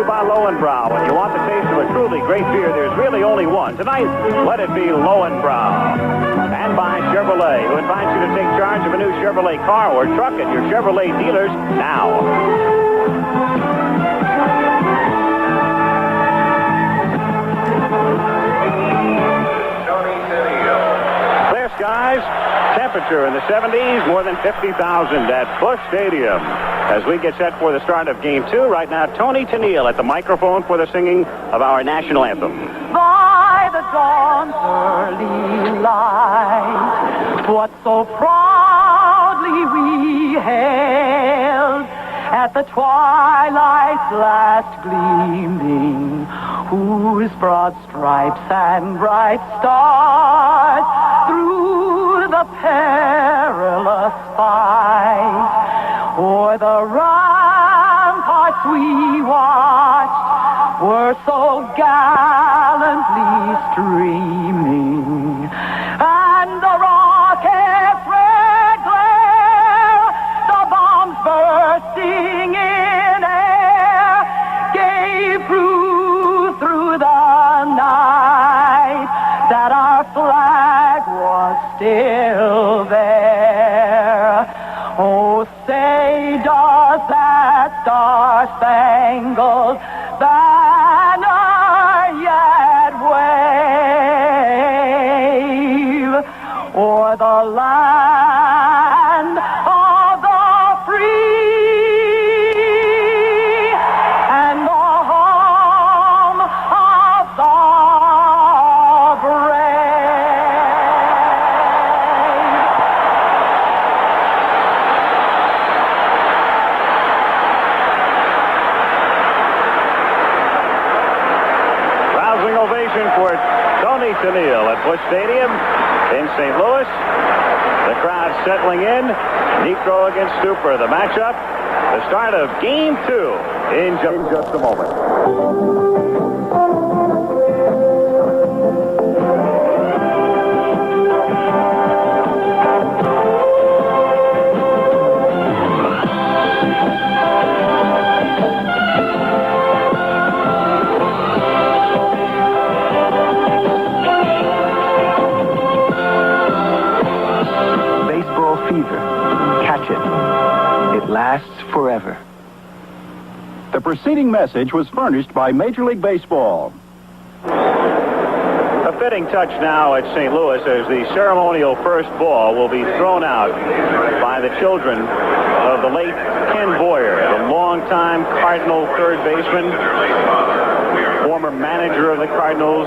you by Lowenbrow. When you want the taste of a truly great beer, there's really only one. Tonight, let it be Lowenbrow. And by Chevrolet, who invites you to take charge of a new Chevrolet car or truck at your Chevrolet dealers now. Clear skies, temperature in the 70s, more than 50,000 at Busch Stadium. As we get set for the start of Game 2, right now, Tony Tennille at the microphone for the singing of our national anthem. By the dawn's early light, what so proudly we hailed at the twilight's last gleaming, whose broad stripes and bright stars through the perilous fight o'er the ramparts we watched were so gallantly streaming, and the rocket's red glare, the bombs bursting in air, gave proof through the night that our flag was still there. Oh, say does that star-spangled banner yet wave o'er the land of the free and the home of the brave? For Tony Tennille at Busch Stadium in St. Louis. The crowd settling in. Necro against Stuper. The matchup. The start of Game 2 in just a moment. It lasts forever. The preceding message was furnished by Major League Baseball. A fitting touch now at St. Louis as the ceremonial first ball will be thrown out by the children of the late Ken Boyer, the longtime Cardinal third baseman, former manager of the Cardinals,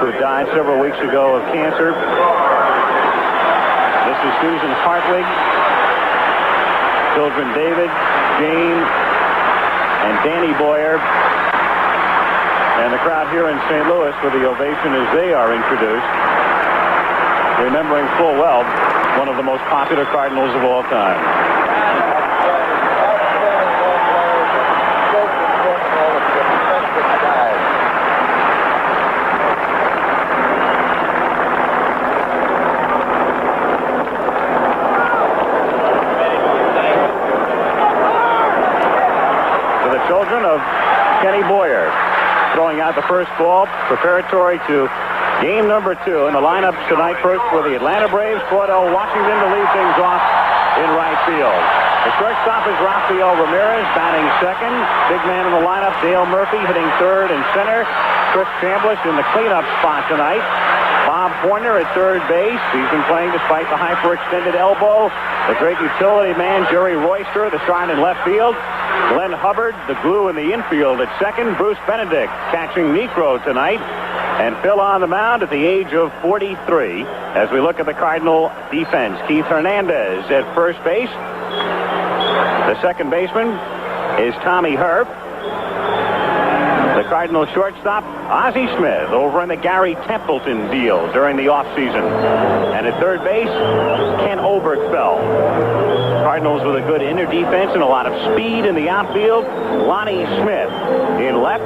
who died several weeks ago of cancer. This is Susan Hartwig. Children David, Jane, and Danny Boyer. And the crowd here in St. Louis with the ovation as they are introduced, remembering full well one of the most popular Cardinals of all time. Children of Kenny Boyer throwing out the first ball preparatory to game number 2. In the lineup tonight, first for the Atlanta Braves, Cordell Washington to lead things off in right field. The shortstop is Rafael Ramirez, batting second. Big man in the lineup, Dale Murphy, hitting third and center. Chris Chambliss in the cleanup spot tonight. Bob Horner at third base. He's been playing despite the hyperextended elbow. The great utility man, Jerry Royster, the shine in left field. Glenn Hubbard, the glue in the infield at second. Bruce Benedict catching Necro tonight. And Phil on the mound at the age of 43. As we look at the Cardinal defense, Keith Hernandez at first base. The second baseman is Tommy Herb. The Cardinal shortstop, Ozzie Smith, over in the Gary Templeton deal during the offseason. And at third base, Ken Oberkfell. Cardinals with a good inner defense and a lot of speed in the outfield. Lonnie Smith in left.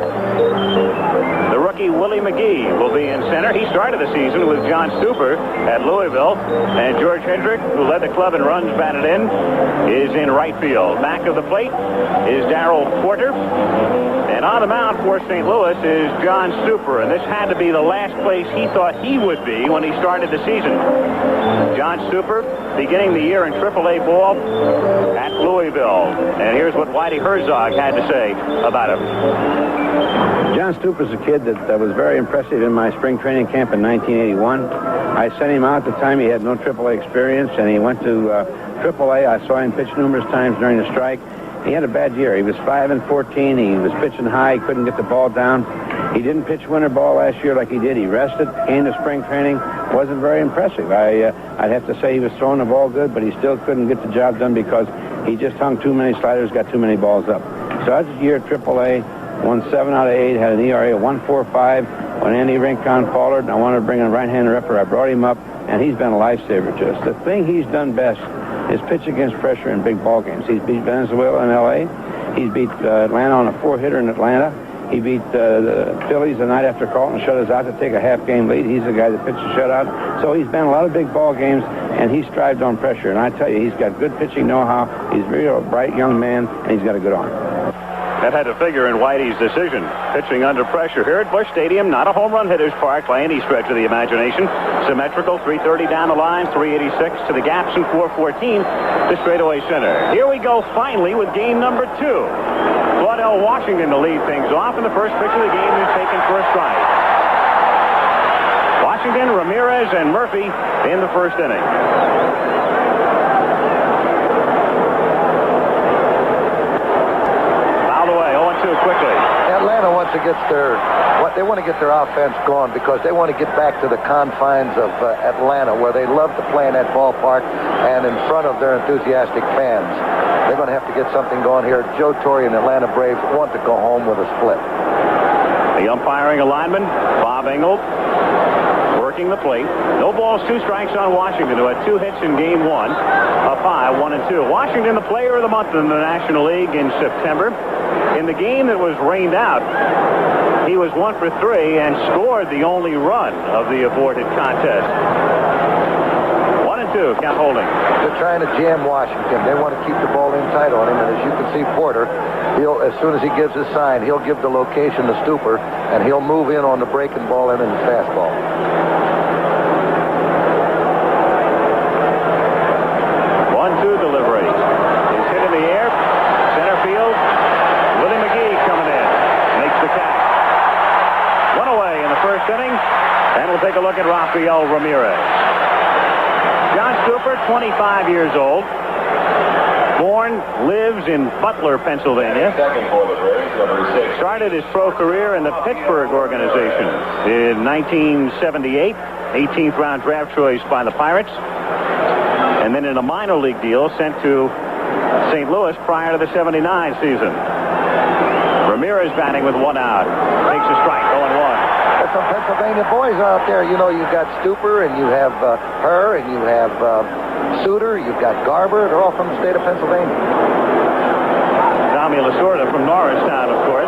The rookie Willie McGee will be in center. He started the season with John Stuper at Louisville. And George Hendrick, who led the club in runs batted in, is in right field. Back of the plate is Darryl Porter. And on the mound for St. Louis is John Stuper, and this had to be the last place he thought he would be when he started the season. John Stuper beginning the year in AAA ball at Louisville. And here's what Whitey Herzog had to say about him. John Stuper's a kid that was very impressive in my spring training camp in 1981. I sent him out at the time. He had no AAA experience, and he went to AAA. I saw him pitch numerous times during the strike. He had a bad year. He was 5-14. He was pitching high. He couldn't get the ball down. He didn't pitch winter ball last year like he did. He rested, came to spring training. Wasn't very impressive. I'd have to say he was throwing the ball good, but he still couldn't get the job done because he just hung too many sliders, got too many balls up. So that's his year at AAA. Won 7 out of 8, had an ERA of 1.45. When Andy Rincon faltered, and I wanted to bring a right-handed ripper, I brought him up, and he's been a lifesaver to us. The thing he's done best is pitch against pressure in big ball games. He's beat Venezuela in L.A. He's beat Atlanta on a 4-hitter in Atlanta. He beat the Phillies the night after Carlton shut us out to take a half-game lead. He's the guy that pitched the shutout. So he's been a lot of big ball games, and he strived on pressure. And I tell you, he's got good pitching know-how. He's a real bright young man, and he's got a good arm. That had to figure in Whitey's decision. Pitching under pressure here at Busch Stadium, not a home run hitter's park by any stretch of the imagination. Symmetrical, 330 down the line, 386 to the gaps, and 414 to straightaway center. Here we go finally with game number 2. Claudell Washington to lead things off, and the first pitch of the game is taken for a strike. Washington, Ramirez, and Murphy in the first inning. Quickly. Atlanta wants to get they want to get their offense going because they want to get back to the confines of Atlanta, where they love to play in that ballpark and in front of their enthusiastic fans. They're going to have to get something going here. Joe Torre and Atlanta Braves want to go home with a split. The umpiring alignment, Bob Engel working the plate. No balls, 2 strikes on Washington, who had 2 hits in game 1, up high, 1-2. Washington, the player of the month in the National League in September. In the game that was rained out, he was 1 for 3 and scored the only run of the aborted contest. 1-2, count holding. They're trying to jam Washington. They want to keep the ball in tight on him, and as you can see, Porter, as soon as he gives his sign, he'll give the location to Stuper, and he'll move in on the breaking ball and in the fastball. 1-2 delivery. He's hit in the air. Center field. Willie McGee coming in. Makes the catch. 1 away in the first inning. And we'll take a look at Rafael Ramirez. John Stuper, 25 years old. Born, lives in Butler, Pennsylvania. Started his pro career in the Pittsburgh organization in 1978. 18th round draft choice by the Pirates. And then in a minor league deal sent to St. Louis prior to the 79 season. Ramirez batting with 1 out. Takes a strike, 0-1. There's some Pennsylvania boys out there. You know, you've got Stuper, and you have her, and you have Suter, you've got Garber. They're all from the state of Pennsylvania. Tommy Lasorda from Norristown, of course.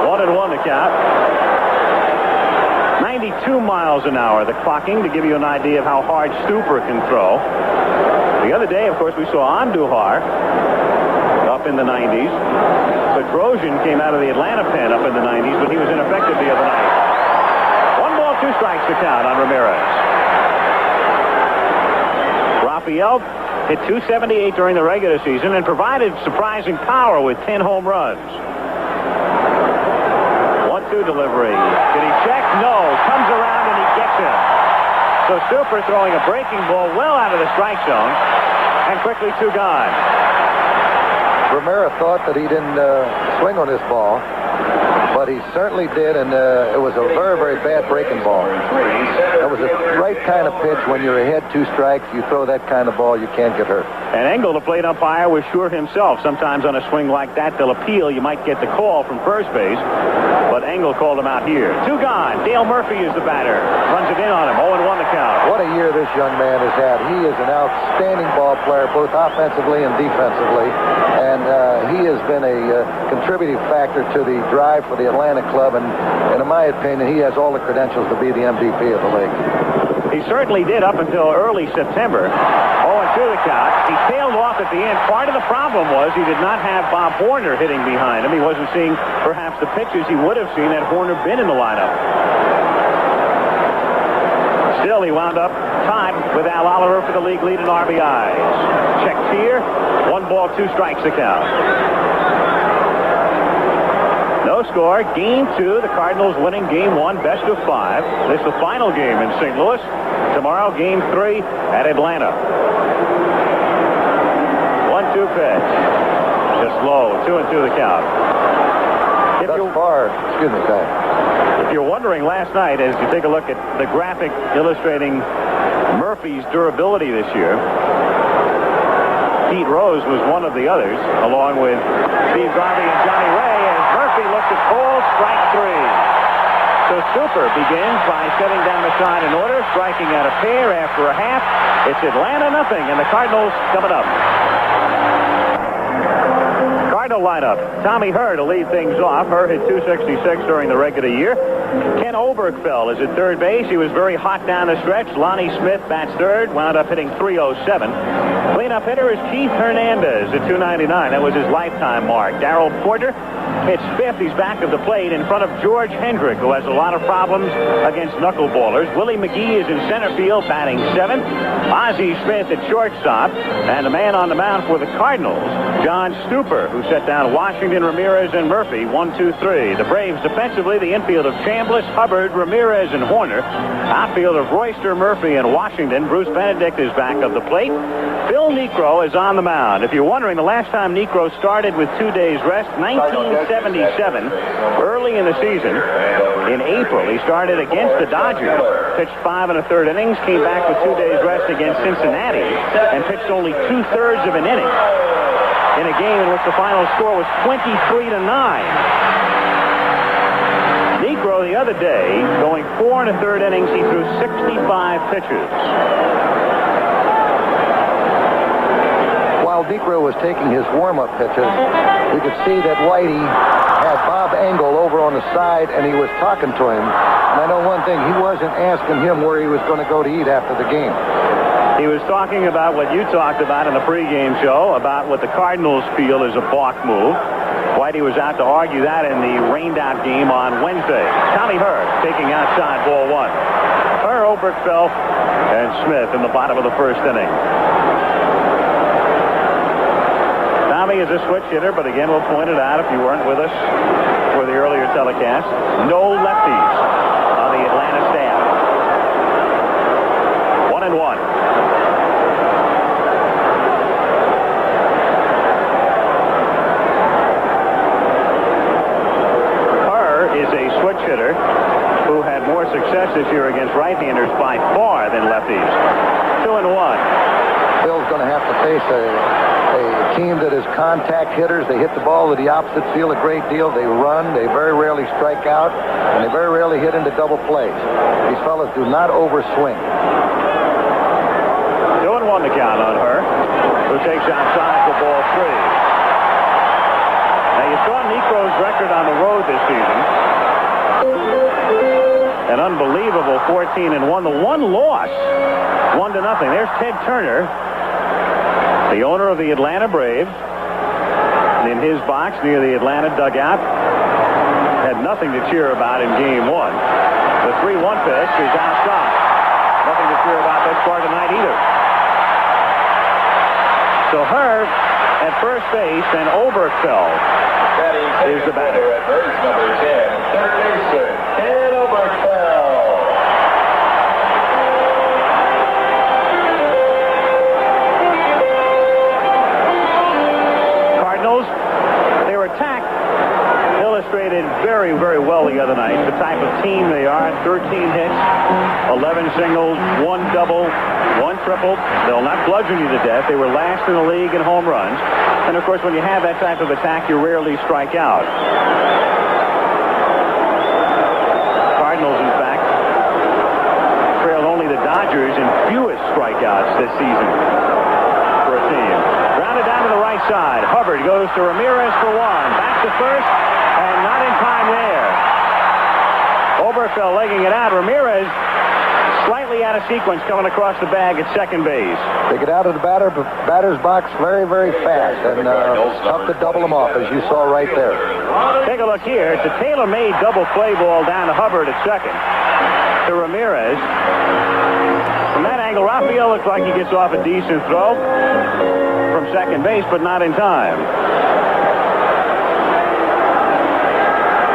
1-1 to count. 92 miles an hour, the clocking, to give you an idea of how hard Stuper can throw. The other day, of course, we saw Andujar up in the 90s. Petrosian came out of the Atlanta pen up in the 90s, but he was ineffective the other night. 1 ball, 2 strikes to count on Ramirez. Rafael hit .278 during the regular season and provided surprising power with 10 home runs. 1-2 delivery. Did he check? No. Comes around and he gets him. So Stuper throwing a breaking ball well out of the strike zone, and quickly 2 gone. Ramirez thought that he didn't swing on this ball, but he certainly did, and it was a very, very bad breaking ball. That was the right kind of pitch. When you're ahead 2 strikes, you throw that kind of ball, you can't get hurt. And Engel, the plate umpire, was sure himself. Sometimes on a swing like that, they'll appeal. You might get the call from first base, but Engel called him out here. 2 gone. Dale Murphy is the batter. Runs it in on him. 0-1 to count. What a year this young man has had. He is an outstanding ball player, both offensively and defensively, and he has been a contributing factor to the drive for the Atlanta club, and in my opinion, he has all the credentials to be the MVP of the league. He certainly did up until early September. 0-2 the count. He tailed off at the end. Part of the problem was he did not have Bob Horner hitting behind him. He wasn't seeing perhaps the pitches he would have seen had Horner been in the lineup. Still, he wound up tied with Al Oliver for the league lead in RBIs. Checked here. 1 ball, 2 strikes the count. No score. Game 2. The Cardinals winning Game 1, best of 5. This is the final game in St. Louis. Tomorrow, Game 3 at Atlanta. 1-2 pitch. Just low. 2-2 the count. Excuse me, Ty. If you're wondering last night, as you take a look at the graphic illustrating Murphy's durability this year, Pete Rose was one of the others, along with Steve Garvey and Johnny Ray, as Murphy looked at ball, strike 3. So Super begins by setting down the side in order, striking out a pair after a half. It's Atlanta nothing, and the Cardinals coming up. Cardinal lineup. Tommy Herr to lead things off. Herr hit .266 during the regular year. Ken Oberkfell is at third base. He was very hot down the stretch. Lonnie Smith bats third, wound up hitting .307. Cleanup hitter is Keith Hernandez at .299. That was his lifetime mark. Darrell Porter hits fifth. He's back of the plate in front of George Hendrick, who has a lot of problems against knuckleballers. Willie McGee is in center field, batting seventh. Ozzie Smith at shortstop. And the man on the mound for the Cardinals, John Stuper, who set down Washington, Ramirez, and Murphy. 1, 2, 3. The Braves defensively, the infield of Chambliss, Hubbard, Ramirez, and Horner. Outfield of Royster, Murphy, and Washington. Bruce Benedict is back of the plate. Phil Niekro is on the mound. If you're wondering, the last time Niekro started with 2 days rest, 1977, early in the season. In April, he started against the Dodgers, pitched 5 1/3 innings, came back with 2 days rest against Cincinnati, and pitched only 2/3 of an inning in a game in which the final score was 23-9. Niekro the other day, going 4 1/3 innings, he threw 65 pitches. While Niekro was taking his warm-up pitches, we could see that Whitey had Bob Engel over on the side, and he was talking to him. And I know one thing, he wasn't asking him where he was going to go to eat after the game. He was talking about what you talked about in the pregame show, about what the Cardinals feel is a balk move. Whitey was out to argue that in the rained-out game on Wednesday. Tommy Herr taking outside, ball 1. Herr, Oberkfell, and Smith in the bottom of the first inning. Tommy is a switch hitter, but again, we'll point it out if you weren't with us for the earlier telecast. No lefties on the Atlanta staff. 1-1. Herr is a switch hitter who had more success this year against right-handers by far than lefties. 2-1. Phil's going to have to face a team that is contact hitters. They hit the ball to the opposite field a great deal. They run. They very rarely strike out. And they very rarely hit into double plays. These fellas do not overswing. 2-1 the count on Herr, who takes outside for ball 3. Now, you saw Niekro's record on the road this season. An unbelievable 14-1. The one loss, 1-0. There's Ted Turner, the owner of the Atlanta Braves, in his box near the Atlanta dugout. Had nothing to cheer about in Game 1. The 3-1 pitch is outside. Nothing to cheer about this far tonight either. So Herr at first base, and Oberkfell is the batter. At base number 10, third baseman, Ken Oberkfell. Cardinals, their attack illustrated very, very well the other night the type of team they are. 13 hits, 11 singles, 1 double, 1 triple. They'll not bludgeon you to death. They were last in the league in home runs. And, of course, when you have that type of attack, you rarely strike out. Cardinals, in fact, trailed only the Dodgers in fewest strikeouts this season for a team. Grounded down to the right side. Hubbard goes to Ramirez for 1. Back to first, and not in time there. Oberkfell legging it out. Ramirez slightly out of sequence coming across the bag at second base. They get out of the batter's box very, very fast, and tough to double them off, as you saw right there. Take a look here. It's a tailor-made double play ball down to Hubbard at second. To Ramirez. From that angle, Rafael looks like he gets off a decent throw from second base, but not in time.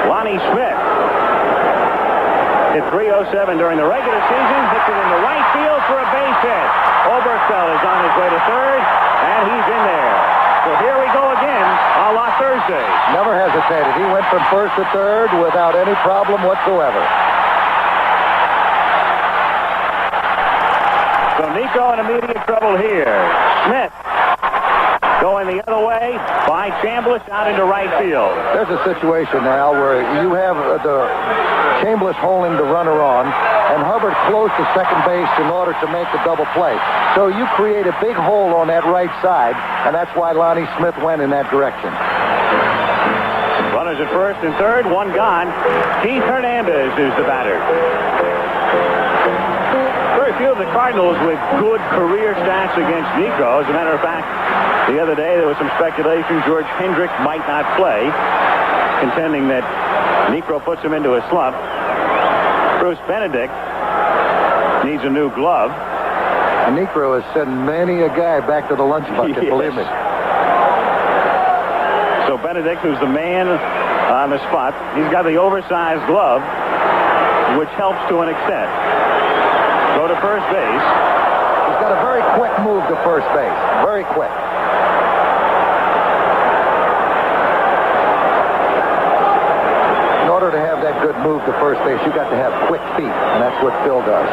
Lonnie Smith hit .307 during the regular season, hits it in the right field for a base hit. Oberfeld is on his way to third, and he's in there. So here we go again, a la Thursday. Never hesitated. He went from first to third without any problem whatsoever. So Nico in immediate trouble here. Smith going the other way by Chambliss out into right field. There's a situation now where you have the Chambliss holding the runner on, and Hubbard close to second base in order to make the double play. So you create a big hole on that right side, and that's why Lonnie Smith went in that direction. Runners at first and third, one gone. Keith Hernandez is the batter. Very few of the Cardinals with good career stats against Nico. As a matter of fact, the other day there was some speculation George Hendrick might not play, contending that Nico puts him into a slump. Bruce Benedict needs a new glove. And Nico has sent many a guy back to the lunch bucket, Yes. believe me. So Benedict, who's the man on the spot, he's got the oversized glove, which helps to an extent. Go to first base. He's got a very quick move to first base. Very quick. In order to have that good move to first base, you got to have quick feet, and that's what Phil does.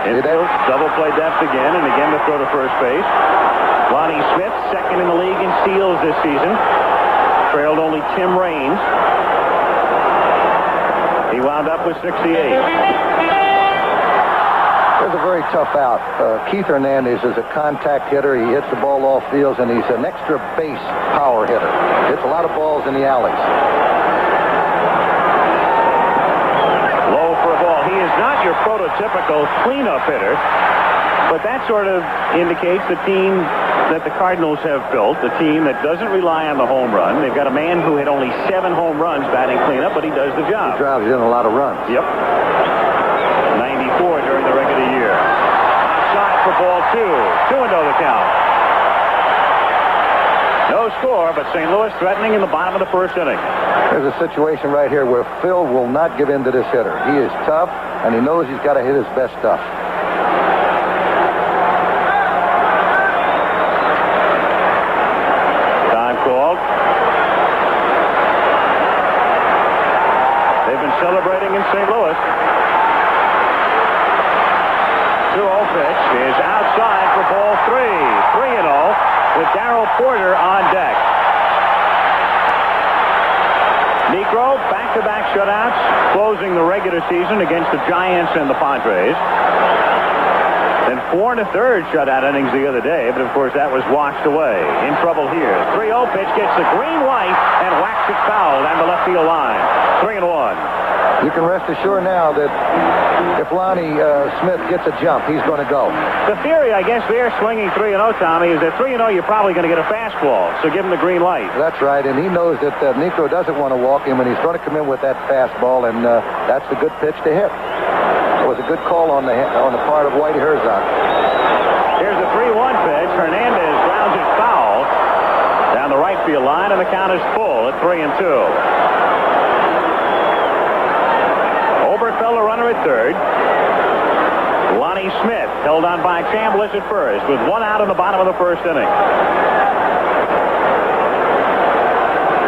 Infield, double play depth again, and again to throw to first base. Lonnie Smith, second in the league in steals this season. Trailed only Tim Raines. He wound up with 68. There's a very tough out. Keith Hernandez is a contact hitter. He hits the ball off fields, and he's an extra base power hitter. Hits a lot of balls in the alleys. Low for a ball. He is not your prototypical cleanup hitter, but that sort of indicates the team that the Cardinals have built, a team that doesn't rely on the home run. They've got a man who hit only 7 home runs batting cleanup, but he does the job. He drives in a lot of runs. Yep. 94 during the regular year. Outside for ball 2. 2-0 the count. No score, but St. Louis threatening in the bottom of the first inning. There's a situation right here where Phil will not give in to this hitter. He is tough, and he knows he's got to hit his best stuff. Time called. They've been celebrating in St. Louis. 2-0 pitch is outside for ball 3. 3-0 with Darryl Porter on deck. Negro, back-to-back shutouts, closing the regular season against the Giants and the Padres. Then 4 1/3 shutout innings the other day, but of course that was washed away. In trouble here. 3-0 pitch gets the green light and whacks it foul down the left field line. 3-1. You can rest assured now that if Lonnie Smith gets a jump, he's going to go. The theory, I guess, they're swinging 3-0, Tommy, is that 3-0 you're probably going to get a fastball, so give him the green light. That's right, and he knows that Nico doesn't want to walk him, and he's going to come in with that fastball, and that's the good pitch to hit. It was a good call on the part of Whitey Herzog. Here's the 3-1 pitch. Hernandez grounds it foul down the right field line, and the count is full at 3-2. Oberfeld, a runner at third. Lonnie Smith held on by Chambliss at first with 1 out in the bottom of the first inning.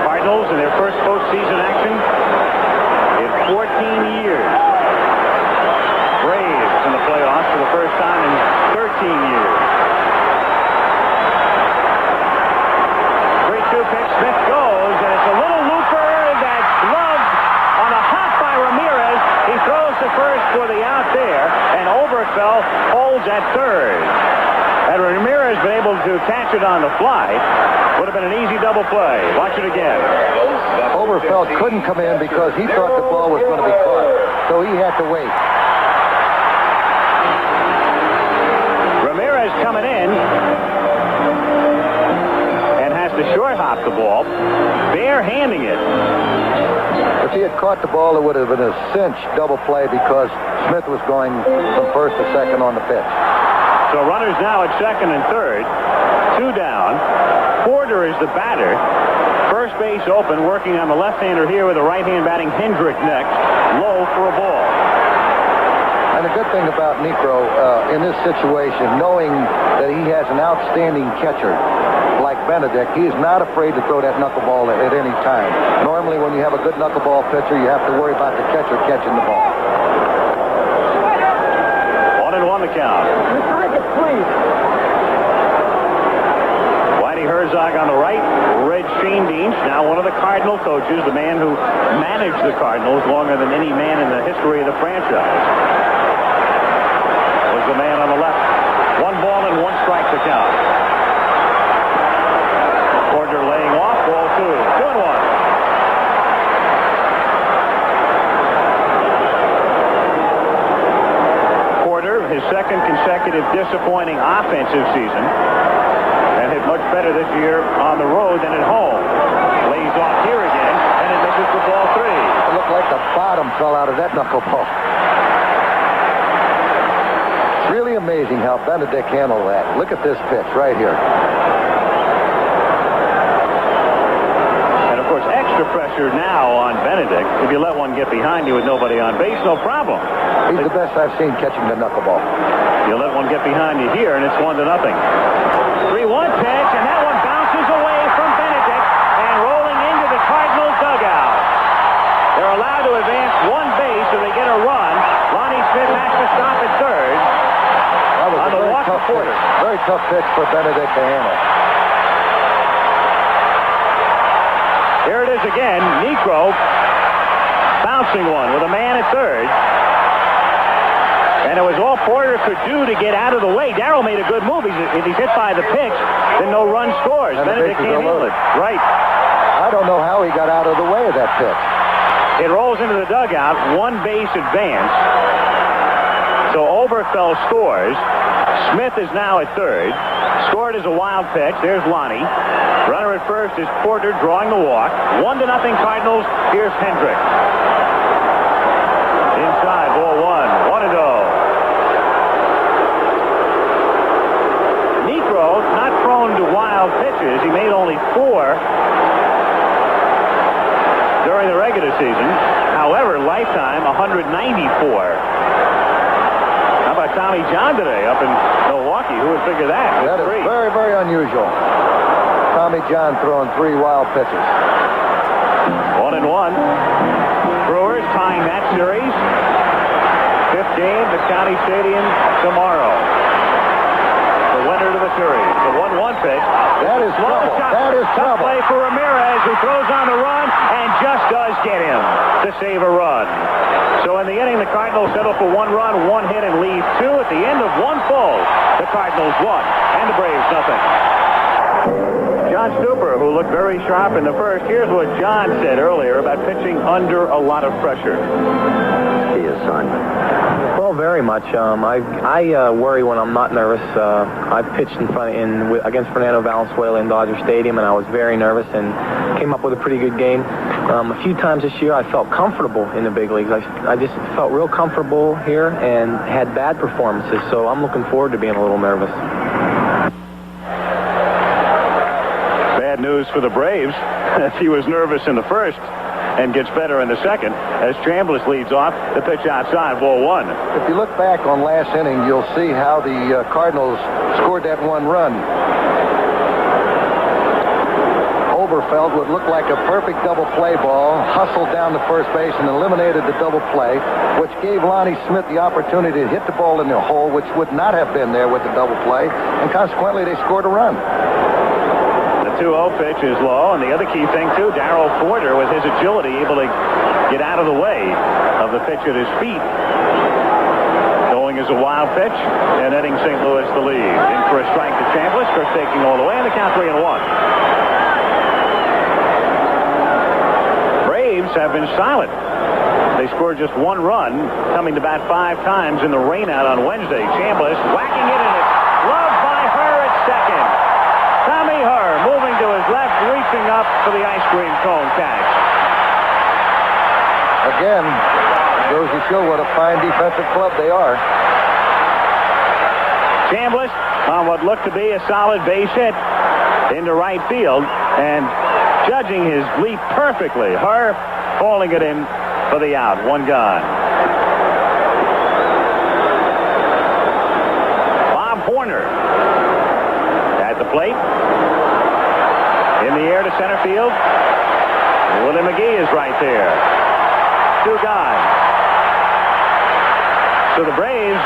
Cardinals in their first postseason action in 14 years. Braves in the playoffs for the first time in 13 years. 3-2 pitch. Smith goes, and it's a little looper that's gloved on a hop by Ramirez. He throws to first for the out there, and Oberfeld holds at third. Had Ramirez been able to catch it on the fly, Would have been an easy double play. Watch it again. Oberfeld couldn't come in because he thought the ball was going to be caught, so he had to wait. Ramirez coming in and has to short hop the ball, bare-handing it. If he had caught the ball, it would have been a cinch double play because Smith was going from first to second on the pitch. So runners now at second and third. 2 down. Porter is the batter. First base open, working on the left-hander here with the right-hand batting Hendrick next. Low for a ball. And the good thing about Niekro in this situation, knowing that he has an outstanding catcher like Benedict, he is not afraid to throw that knuckleball at any time. Normally, when you have a good knuckleball pitcher, you have to worry about the catcher catching the ball. 1-1 the count. Whitey Herzog on the right. Red Schoendienst, now one of the Cardinal coaches, the man who managed the Cardinals longer than any man in the history of the franchise, was the man on the left. 1 ball and 1 strike to count. Porter laying off, ball 2. 2-1. Porter, his second consecutive disappointing offensive season, and hit much better this year on the road than at home. Lays off here again, and it misses for ball 3. It looked like the bottom fell out of that knuckleball. It's really amazing how Benedict handled that. Look at this pitch right here. And of course, extra pressure now on Benedict. If you let one get behind you with nobody on base, no problem. He's the best I've seen catching the knuckleball. You let one get behind you here, and it's 1-0. 3-1 pitch, and that one bounces away from Benedict and rolling into the Cardinals dugout. They're allowed to advance 1 base so they get a run. Lonnie Smith has to stop at third. That was on a the very walk tough to Porter. pitch. Very tough pitch for Benedict to handle. Here it is again. Niekro bouncing one with a man at third. And it was all Porter could do to get out of the way. Darrell made a good move. If he's hit by the pitch, then no run scores. And Benedict can't handle it. Right. I don't know how he got out of the way of that pitch. It rolls into the dugout. 1 base advance. So Oberfeld scores. Smith is now at third. Scored is a wild pitch. There's Lonnie. Runner at first is Porter drawing the walk. 1-0 Cardinals. Here's Hendrick. Inside, ball 1. 1-0. Niekro not prone to wild pitches. He made only 4 during the regular season. However, lifetime 194. How about Tommy John today up in Milwaukee? Who would figure that? That is very, very unusual. Tommy John throwing 3 wild pitches. 1-1. Brewers tying that series. 5th game at County Stadium tomorrow. The winner to the series. The 1-1 pitch. That is trouble. That is Tough trouble. play for Ramirez, who throws on the run and just does get him to save a run. So in the inning, the Cardinals settle for 1 run, 1 hit, and leave 2. At the end of 1 full, the Cardinals won, and the Braves nothing. John Stuper, who looked very sharp in the first. Here's what John said earlier about pitching under a lot of pressure. Key assignment. Well, very much. I worry when I'm not nervous. I pitched against Fernando Valenzuela in Dodger Stadium, and I was very nervous and came up with a pretty good game. A few times this year, I felt comfortable in the big leagues. I just felt real comfortable here and had bad performances, so I'm looking forward to being a little nervous. Bad news for the Braves, as he was nervous in the first and gets better in the second as Chambliss leads off the pitch outside, ball 1. If you look back on last inning, you'll see how the Cardinals scored that 1 run. Oberfeld would look like a perfect double play ball, hustled down to first base and eliminated the double play, which gave Lonnie Smith the opportunity to hit the ball in the hole, which would not have been there with the double play, and consequently they scored a run. 2-0 pitch is low, and the other key thing, too, Darrell Porter, with his agility, able to get out of the way of the pitch at his feet. Going as a wild pitch, and heading St. Louis the lead. In for a strike to Chambliss, first taking all the way, and the count 3-1. have been silent. They scored just 1 run, coming to bat 5 times in the rainout on Wednesday. Chambliss whacking it, and it's loved by Herr at second. Tommy Herr moving to his left, reaching up for the ice cream cone catch. Again, goes to show what a fine defensive club they are. Chambliss on what looked to be a solid base hit into right field, and judging his leap perfectly. Herr hauling it in for the out. 1 gone. Bob Horner at the plate. In the air to center field. Willie McGee is right there. 2 gone. So the Braves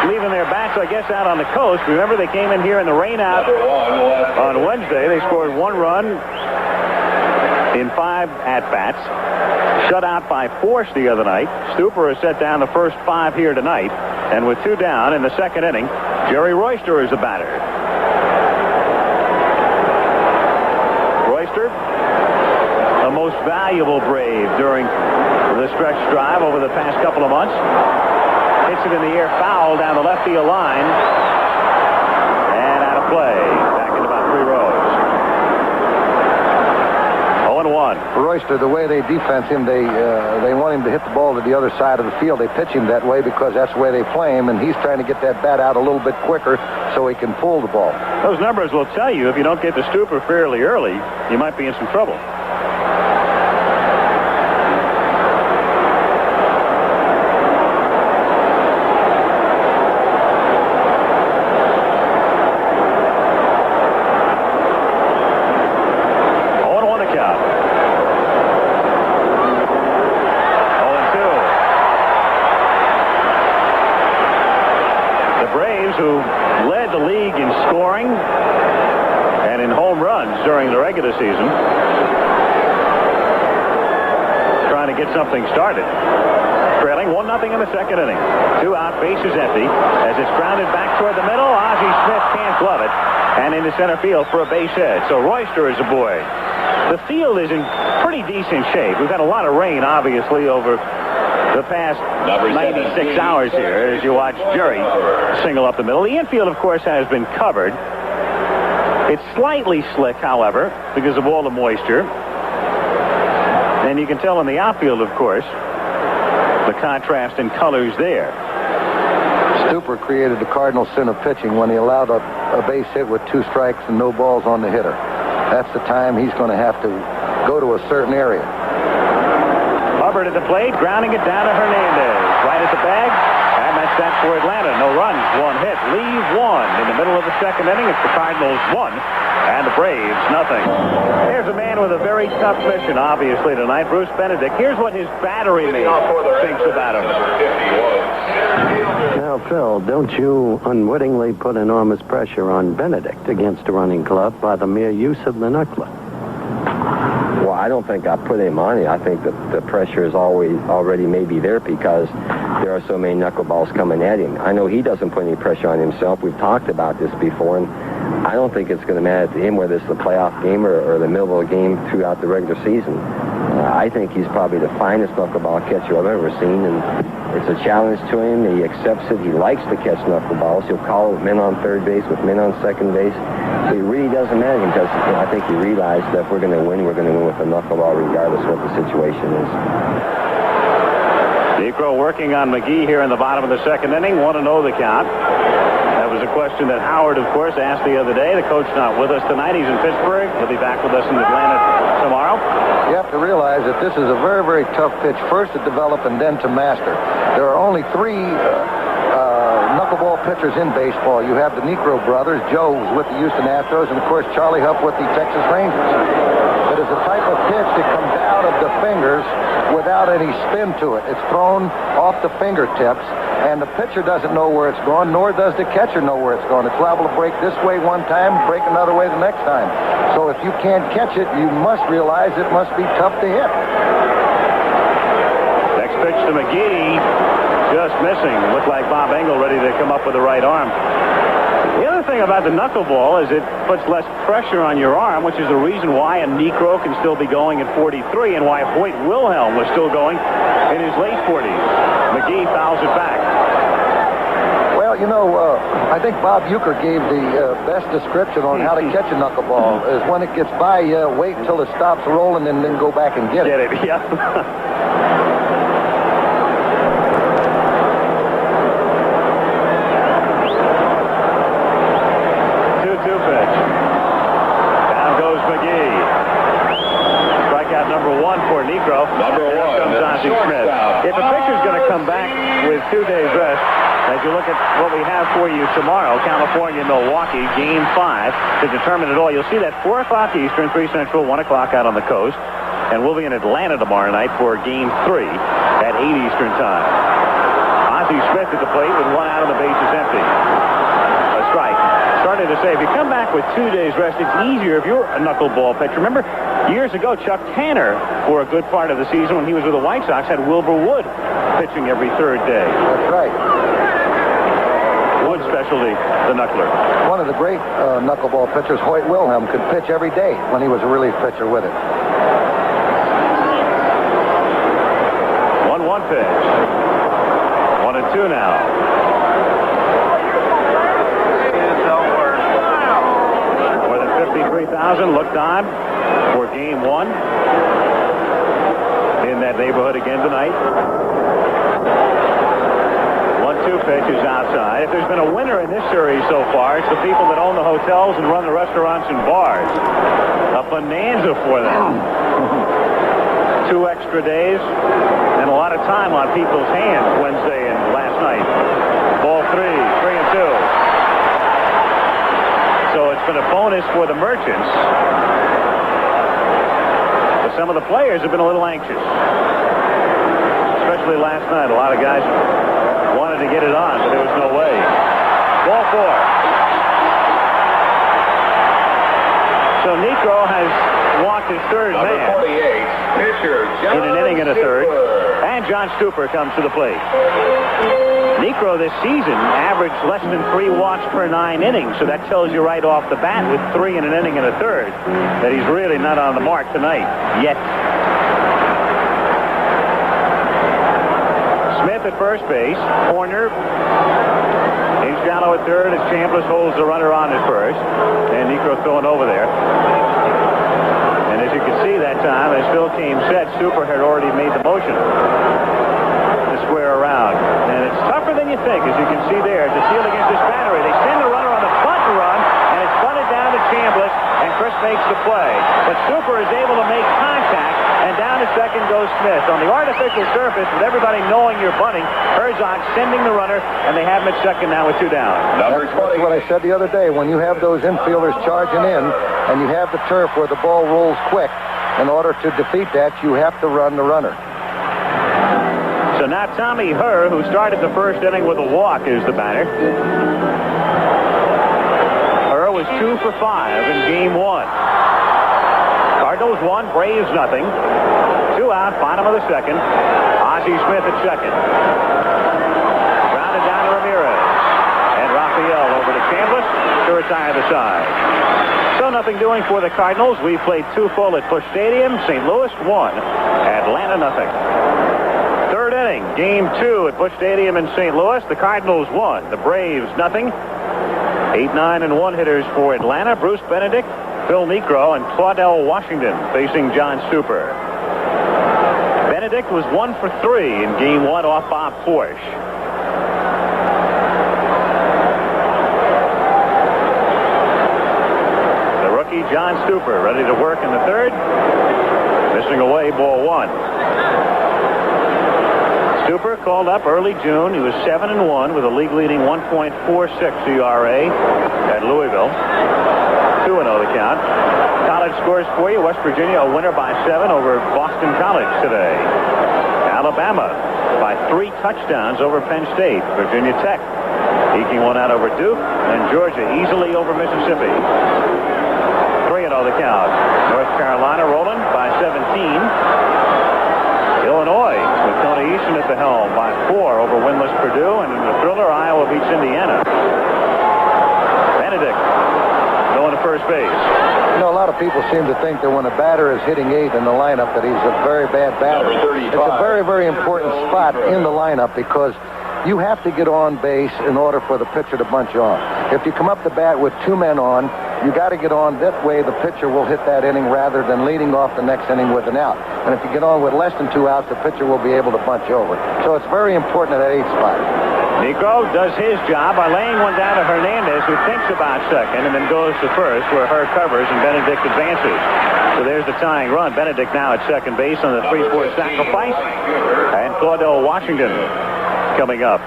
leaving their bats, I guess, out on the coast. Remember, they came in here in the rainout on Wednesday. They scored 1 run in 5 at-bats. Shut out by force the other night. Stuper has set down the first 5 here tonight. And with 2 down in the second inning, Jerry Royster is the batter. Royster, the most valuable Brave during the stretch drive over the past couple of months. Hits it in the air, foul down the left field line. And out of play. Back in about 3 rows. 0-1. Royster, the way they defense him, they want him to hit the ball to the other side of the field. They pitch him that way because that's the way they play him, and he's trying to get that bat out a little bit quicker so he can pull the ball. Those numbers will tell you if you don't get the Stuper fairly early, you might be in some trouble. Who led the league in scoring and in home runs during the regular season, trying to get something started. Trailing 1-0 in the second inning. 2 out, bases empty. As it's grounded back toward the middle, Ozzie Smith can't glove it, and into center field for a base hit. So Royster is aboard. The field is in pretty decent shape. We've had a lot of rain, obviously, over the past 96 hours here as you watch Jerry single up the middle. The infield, of course, has been covered. It's slightly slick, however, because of all the moisture. And you can tell in the outfield, of course, the contrast in colors there. Stuper created the Cardinals' sin of pitching when he allowed a base hit with 2 strikes and no balls on the hitter. That's the time he's going to have to go to a certain area. Hubbard at the plate, grounding it down to Hernandez. Right at the bag, and that's that for Atlanta. No runs, 1 hit, leave 1. In the middle of the second inning, it's the Cardinals 1, and the Braves nothing. There's a man with a very tough mission, obviously, tonight, Bruce Benedict. Here's what his battery mate thinks about him. Now, Phil, don't you unwittingly put enormous pressure on Benedict against a running club by the mere use of the knuckler? Well, I don't think I put him on it. I think that the pressure is already maybe there because there are so many knuckleballs coming at him. I know he doesn't put any pressure on himself. We've talked about this before, and I don't think it's going to matter to him whether it's the playoff game or the middle of the game throughout the regular season. I think he's probably the finest knuckleball catcher I've ever seen, and it's a challenge to him. He accepts it. He likes to catch knuckleballs. He'll call men on third base with men on second base. So it really doesn't matter because I think he realized that if we're going to win with a knuckleball regardless of what the situation is. Necro working on McGee here in the bottom of the second inning. 1-0 the count. That was a question that Howard, of course, asked the other day. The coach not with us tonight. He's in Pittsburgh. He'll be back with us in Atlanta tomorrow. You have to realize that this is a very, very tough pitch, first to develop and then to master. There are only 3 knuckleball pitchers in baseball. You have the Necro brothers, Joe who's with the Houston Astros, and of course Charlie Huff with the Texas Rangers. It is a type of pitch that comes out of the fingers without any spin to it. It's thrown off the fingertips, and the pitcher doesn't know where it's going, nor does the catcher know where it's going. It's liable to break this way one time, break another way the next time. So if you can't catch it, you must realize it must be tough to hit. Next pitch to McGee. Just missing. Looked like Bob Engel ready to come up with the right arm. The other thing about the knuckleball is it puts less pressure on your arm, which is the reason why a Necro can still be going at 43 and why Hoyt Wilhelm was still going in his late 40s. McGee fouls it back. Well, I think Bob Euchre gave the best description on how to catch a knuckleball. Is when it gets by you, wait until it stops rolling and then go back and get it. Get it, yeah. 2-2 pitch. Down goes McGee. Strikeout number 1 for Necro. Number 1. Comes Ozzie Smith. If a pitcher's going to come back with 2 days rest, as you look at what we have for you tomorrow, California, Milwaukee, Game 5, to determine it all, you'll see that 4 o'clock Eastern, 3 Central, 1 o'clock out on the coast. And we'll be in Atlanta tomorrow night for Game 3 at 8 Eastern time. Ozzie Smith at the plate with 1 out and the bases empty. A strike. Started to say, if you come back with 2 days rest, it's easier if you're a knuckleball pitcher. Remember, years ago, Chuck Tanner, for a good part of the season when he was with the White Sox, had Wilbur Wood pitching every 3rd day. That's right. Wood specialty, the knuckler. One of the great knuckleball pitchers, Hoyt Wilhelm, could pitch every day when he was a relief pitcher with it. 1-1 pitch. 1-2 now. More than 53,000 looked on for Game 1 in that neighborhood again tonight. 1-2 pitch is outside. If there's been a winner in this series so far, it's the people that own the hotels and run the restaurants and bars. A bonanza for them. 2 extra days and a lot of time on people's hands Wednesday and last night. Ball 3-2. So it's been a bonus for the merchants. But some of the players have been a little anxious. Especially last night. A lot of guys wanted to get it on, but there was no way. Ball 4. So Necro has walked his 3rd Number man 48, pitcher John in an inning and a 3rd. Stewart. And John Stupor comes to the plate. Necro this season averaged less than 3 walks per 9 innings, so that tells you right off the bat with 3 in an inning and a 3rd that he's really not on the mark tonight yet. Smith at first base. Horner. Shallow at 3rd as Chambliss holds the runner on at first. And Necro throwing over there. And as you can see that time, as Phil came set, Stupor had already made the motion to square around. And it's tougher than you think, as you can see there, to steal against this battery. They send the runner on the bunt run, and it's bunted down to Chambliss, and Chris makes the play. But Stupor is able to make contact, and down to second goes Smith. On the artificial surface, with everybody knowing you're bunting, Herzog sending the runner, and they have him at second now with 2 down. Number 20. That's what I said the other day. When you have those infielders charging in, and you have the turf where the ball rolls quick, in order to defeat that, you have to run the runner. So now Tommy Herr, who started the 1st inning with a walk, is the batter. Herr was 2 for 5 in Game 1. Cardinals 1, Braves nothing. 2 out, bottom of the 2nd. Ozzie Smith at second. Grounded down to Ramirez. And Raphael over to Chambliss to retire the side. So nothing doing for the Cardinals. We played 2 full at Busch Stadium. St. Louis 1. Atlanta nothing. 3rd inning, Game 2 at Busch Stadium in St. Louis. The Cardinals 1. The Braves nothing. 8, 9, and 1 hitters for Atlanta. Bruce Benedict, Phil Necro, and Claudell Washington facing John Stupor. Benedict was 1 for 3 in Game 1 off Bob Porsche. The rookie John Stupor ready to work in the 3rd. Missing away, ball 1. Stupor called up early June. He was 7-1 with a league-leading 1.46 ERA at Louisville. 2-0 the count. College scores for you. West Virginia a winner by 7 over Boston College today. Alabama by 3 touchdowns over Penn State. Virginia Tech eking one out over Duke. And Georgia easily over Mississippi. 3-0 the count. North Carolina rolling by 17. Illinois with Tony Eason at the helm by 4 over winless Purdue, and in the thriller, Iowa beats Indiana. Benedict going to first base. You know, a lot of people seem to think that when a batter is hitting 8 in the lineup that he's a very bad batter. It's a very, very important spot in the lineup because you have to get on base in order for the pitcher to bunch on. If you come up the bat with 2 men on, you got to get on. That way the pitcher will hit that inning rather than leading off the next inning with an out. And if you get on with less than 2 outs, the pitcher will be able to bunch over. So it's very important at that 8th spot. Nico does his job by laying one down to Hernandez, who thinks about second and then goes to first, where Herr covers and Benedict advances. So there's the tying run. Benedict now at second base on the 3-4 sacrifice. And Claudell Washington coming up.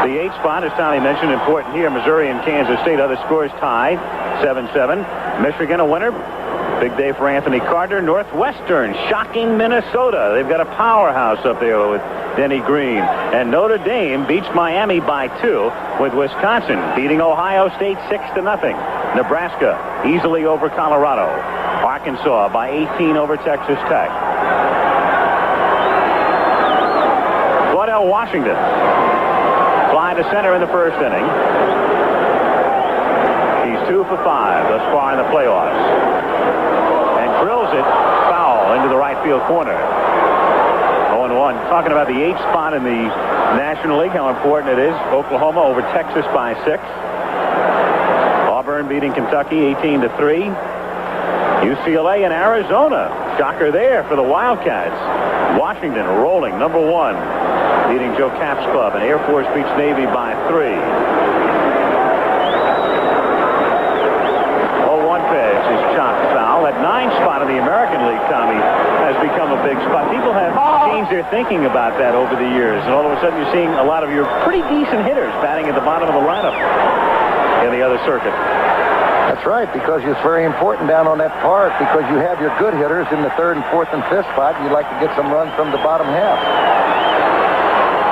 The 8th spot, as Tommy mentioned, important here. Missouri and Kansas State. Other scores tied, 7-7. Michigan a winner. Big day for Anthony Carter. Northwestern shocking Minnesota. They've got a powerhouse up there with Denny Green. And Notre Dame beats Miami by 2, with Wisconsin beating Ohio State 6-0. Nebraska easily over Colorado. Arkansas by 18 over Texas Tech. Claudell Washington fly to center in the first inning. He's 2 for 5 thus far in the playoffs. And drills it foul into the right field corner. 0-1. Talking about the 8th spot in the National League, how important it is. Oklahoma over Texas by 6. Auburn beating Kentucky 18-3. UCLA and Arizona. Shocker there for the Wildcats. Washington rolling, number 1. Leading Joe Capps Club, and Air Force beats Navy by 3. 0-1 pitch is chopped foul. That 9 spot in the American League, Tommy, has become a big spot. People have changed their thinking about that over the years, and all of a sudden you're seeing a lot of your pretty decent hitters batting at the bottom of the lineup in the other circuit. That's right, because it's very important down on that park because you have your good hitters in the 3rd and 4th and 5th spot, and you'd like to get some runs from the bottom half.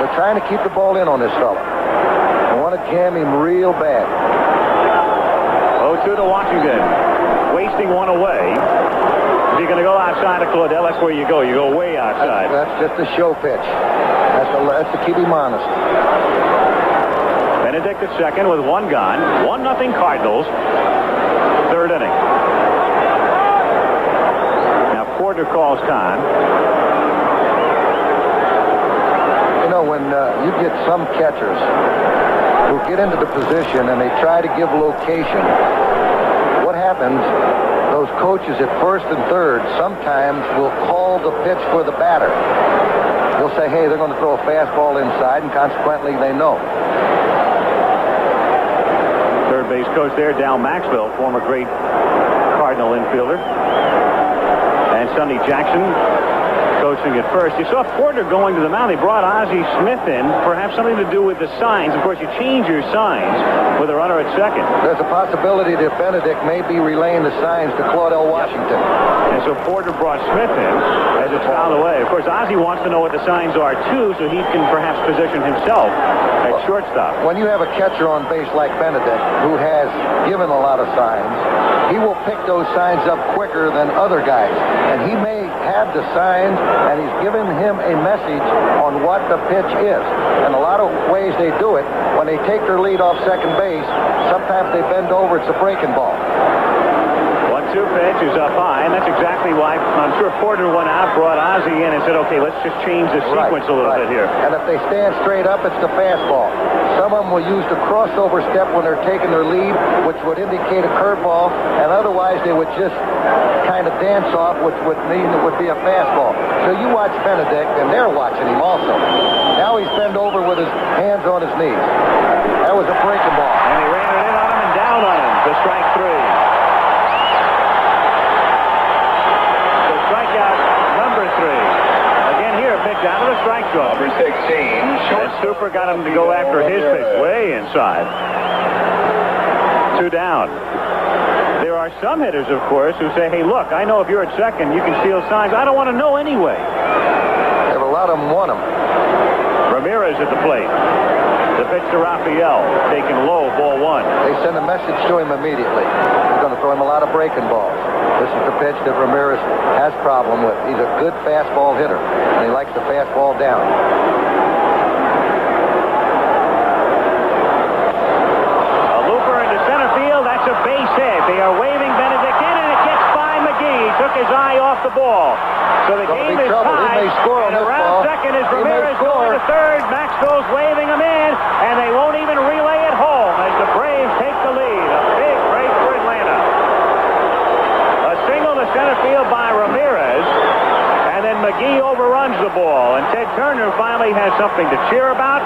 They're trying to keep the ball in on this fella. They want to jam him real bad. 0-2 to Washington. Wasting one away. If you're going to go outside of Claudell, that's where you go. You go way outside. That's just a show pitch. That's to keep him honest. Benedict at second with 1 gone. 1-0 Cardinals. 3rd inning. Now Porter calls time. You know, when you get some catchers who get into the position and they try to give location, what happens, those coaches at 1st and 3rd sometimes will call the pitch for the batter. They'll say, hey, they're going to throw a fastball inside, and consequently they know. Third base coach there, Dal Maxwell, former great Cardinal infielder. And Sonny Jackson coaching at first. You saw Porter going to the mound. They brought Ozzie Smith in, perhaps something to do with the signs. Of course, you change your signs with a runner at second. There's a possibility that Benedict may be relaying the signs to Claudell Washington. And so Porter brought Smith in as it's fouled away. Of course, Ozzie wants to know what the signs are, too, so he can perhaps position himself at shortstop. When you have a catcher on base like Benedict, who has given a lot of signs, he will pick those signs up quicker than other guys. And he may have the signs, and he's given him a message on what the pitch is. And a lot of ways they do it, when they take their lead off second base, sometimes they bend over, it's a breaking ball. 1-2 pitch is up high, and that's exactly why I'm sure Porter went out, brought Ozzie in, and said, okay, let's just change the sequence a little bit here. And if they stand straight up, it's the fastball. Some of them will use the crossover step when they're taking their lead, which would indicate a curveball, and otherwise they would just kind of dance off, which would mean it would be a fastball. So you watch Benedict, and they're watching him also. Now he's bent over with his hands on his knees. That was a breaking ball. And he ran it in on him and down on him for strike 3. So strikeout number 3. Again here, pitch out of the strike zone. Number 16. And Super got him to go after his pitch way inside. 2 down. There are some hitters, of course, who say, hey, look, I know if you're at second, you can steal signs. I don't want to know anyway. If a lot of them want them. Ramirez at the plate. The pitch to Raphael, taken low, ball 1. They send a message to him immediately. They're going to throw him a lot of breaking balls. This is the pitch that Ramirez has problem with. He's a good fastball hitter, and he likes the fastball down. A looper into center field. So the game is trouble. tied. He may score on and this around ball. second is He may Ramirez score. going to third. Maxwell's waving him in, and they won't even relay it home as the Braves take the lead. A big break for Atlanta. A single to center field by Ramirez, and then McGee overruns the ball, and Ted Turner finally has something to cheer about.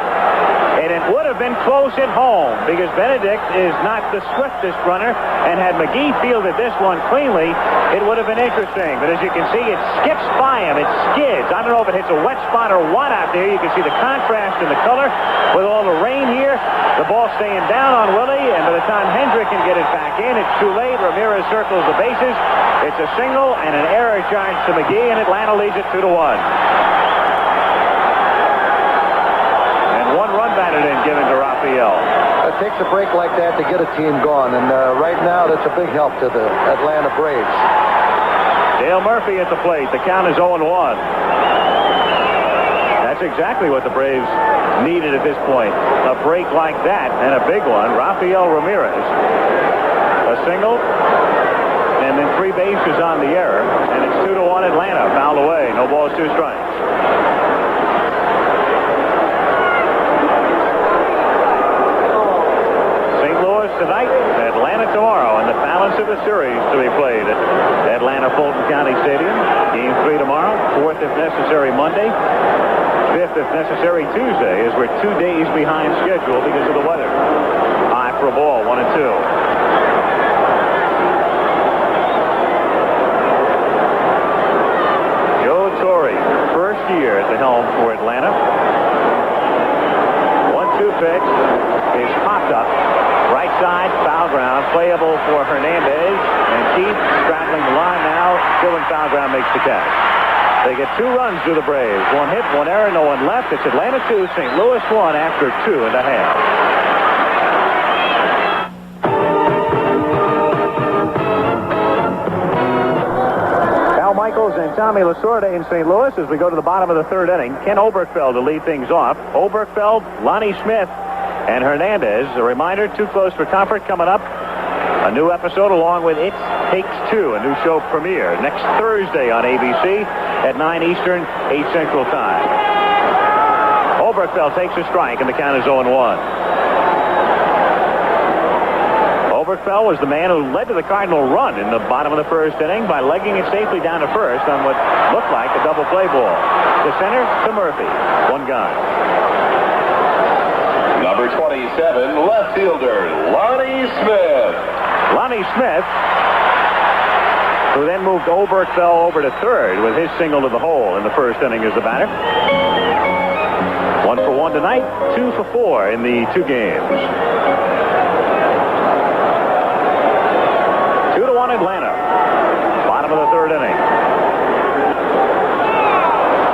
And it would have been close at home because Benedict is not the swiftest runner, and had McGee fielded this one cleanly, it would have been interesting. But as you can see, it skips by him. It skids. I don't know if it hits a wet spot or what out there. You can see the contrast in the color with all the rain here. The ball staying down on Willie, and by the time Hendrick can get it back in, it's too late. Ramirez circles the bases. It's a single and an error charge to McGee, and Atlanta leads it 2-1. Batted in, given to Raphael. It takes a break like that to get a team going, and right now that's a big help to the Atlanta Braves. Dale Murphy at the plate. The count is 0-1. That's exactly what the Braves needed at this point. A break like that, and a big one. Raphael Ramirez. A single, and then 3 bases on the error, and it's 2-1 Atlanta. Fouled away. No balls, 2 strikes. Tonight, Atlanta tomorrow, and the balance of the series to be played at Atlanta Fulton County Stadium. Game 3 tomorrow, 4th if necessary Monday, 5th if necessary Tuesday, as we're 2 days behind schedule because of the weather. High for a ball, 1-2. Joe Torre, first year at the helm for Atlanta. 1-2 pitch is popped up. Right side, foul ground, playable for Hernandez, and Keith straddling the line now, still in foul ground, makes the catch. They get 2 runs to the Braves. 1 hit, 1 error, no one left. It's Atlanta 2, St. Louis 1 after 2.5. Al Michaels and Tommy Lasorda in St. Louis as we go to the bottom of the 3rd inning. Ken Oberkfell to lead things off. Oberkfell, Lonnie Smith, and Hernandez. A reminder, Too Close for Comfort coming up. A new episode along with It Takes Two, a new show premiere next Thursday on ABC at 9 Eastern, 8 Central Time. Oberkfell takes a strike, and the count is 0-1. Oberkfell was the man who led to the Cardinal run in the bottom of the 1st inning by legging it safely down to first on what looked like a double play ball. To center, to Murphy. 1 gone. Number 27, left fielder, Lonnie Smith. Lonnie Smith, who then moved Oberkfell over to 3rd with his single to the hole in the 1st inning as the batter. 1 for 1 tonight, 2 for 4 in the 2 games. 2-1 Atlanta. Bottom of the 3rd inning.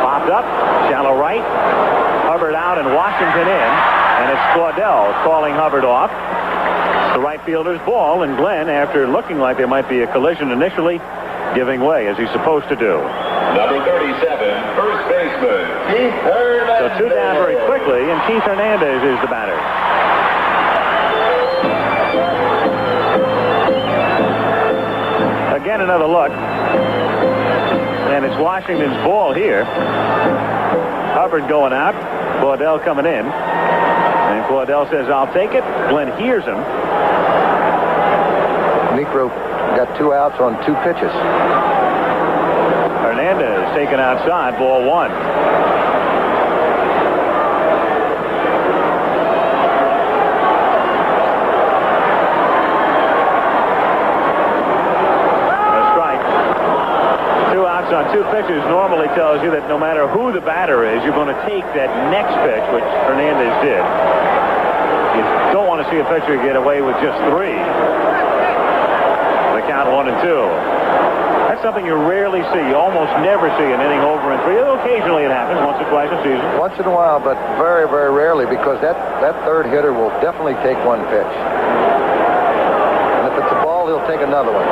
Popped up, shallow right. Hubbard out and Washington in. And it's Claudel calling Hubbard off. The right fielder's ball, and Glenn, after looking like there might be a collision initially, giving way as he's supposed to do. Number 37, first baseman, Keith Hernandez. So 2 down very quickly, and Keith Hernandez is the batter. Again, another look. And it's Washington's ball here. Hubbard going out. Claudel coming in. And Claudel says, I'll take it. Glenn hears him. Negro got 2 outs on 2 pitches. Hernandez taken outside, ball 1. A strike. 2 outs on 2 pitches normally tells you that no matter who the batter is, you're going to take that next pitch, which Hernandez did. You don't want to see a pitcher get away with just 3. The count 1-2. That's something you rarely see. You almost never see an inning over in 3. Occasionally it happens, once or twice a season. Once in a while, but very, very rarely, because that 3rd hitter will definitely take 1 pitch. And if it's a ball, he'll take another one.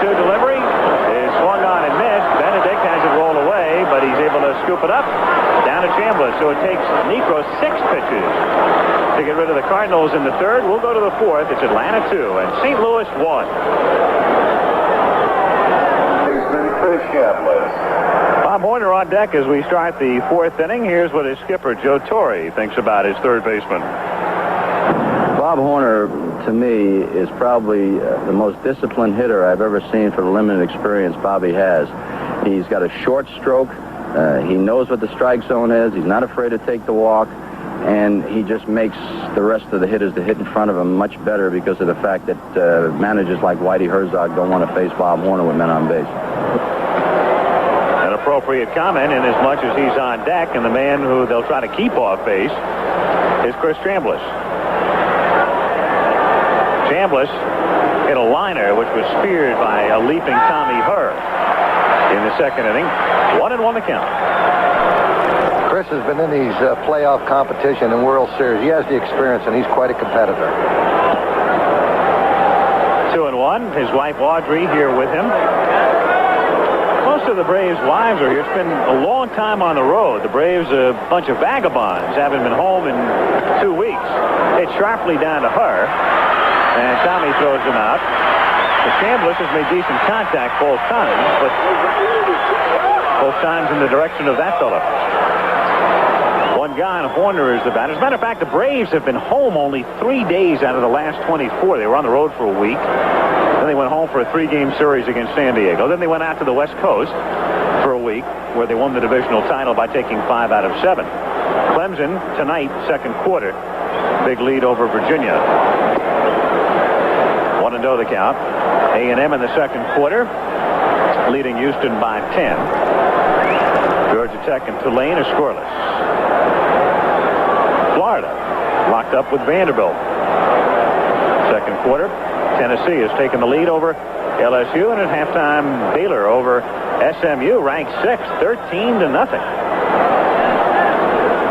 1-2 delivery is swung on and missed. Benedict has it rolled away, but he's able to scoop it up down to Chambliss. So it takes Niekro 6 pitches to get rid of the Cardinals in the 3rd. We'll go to the 4th. It's Atlanta 2 and St. Louis 1. Chambliss. Bob Horner on deck as we start the fourth inning. Here's what his skipper, Joe Torre, thinks about his third baseman. Bob Horner, to me, is probably the most disciplined hitter I've ever seen for the limited experience Bobby has. He's got a short stroke. He knows what the strike zone is. He's not afraid to take the walk. And he just makes the rest of the hitters that hit in front of him much better because of the fact that managers like Whitey Herzog don't want to face Bob Horner with men on base. An appropriate comment in as much as he's on deck, and the man who they'll try to keep off base is Chris Chambliss. Chambliss hit a liner which was speared by a leaping Tommy Herr in the second inning. 1-1 the count. Chris has been in these playoff competition and World Series. He has the experience, and he's quite a competitor. 2-1. His wife Audrey here with him. Most of the Braves' wives are here. It's been a long time on the road. The Braves, a bunch of vagabonds, haven't been home in 2 weeks. Hit sharply down to her, and Tommy throws him out. The Chambliss has made decent contact both times, but both times in the direction of that fellow. One guy, and Horner is the batter. As a matter of fact, the Braves have been home only 3 days out of the last 24. They were on the road for a week. Then they went home for a 3-game series against San Diego. Then they went out to the West Coast for a week, where they won the divisional title by taking 5 out of 7. Clemson tonight, second quarter, big lead over Virginia. 1-0 the count. A&M in the second quarter, leading Houston by 10. Georgia Tech and Tulane are scoreless. Florida locked up with Vanderbilt. Second quarter, Tennessee has taken the lead over LSU, and at halftime, Baylor over SMU, ranked 6th, 13-0.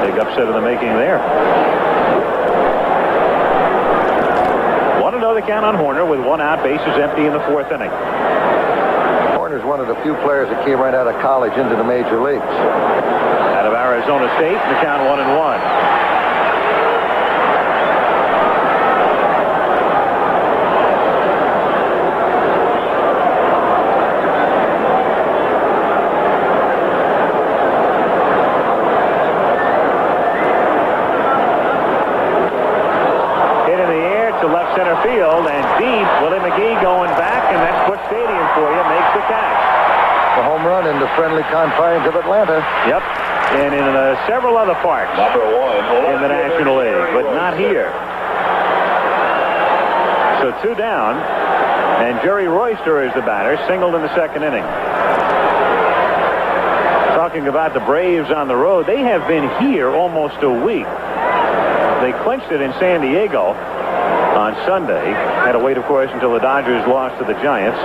Big upset in the making there. 1-0 the count on Horner with 1 out, bases empty in the fourth inning. Horner's one of the few players that came right out of college into the major leagues. Out of Arizona State, the count 1-1. Center field, and deep, Willie McGee going back, and that's Busch Stadium for you, makes the catch. A home run in the friendly confines of Atlanta. Yep, and in several other parks in the National League, but not here. So 2 down, and Jerry Royster is the batter, singled in the second inning. Talking about the Braves on the road, they have been here almost a week. They clinched it in San Diego on Sunday. Had to wait, of course, until the Dodgers lost to the Giants.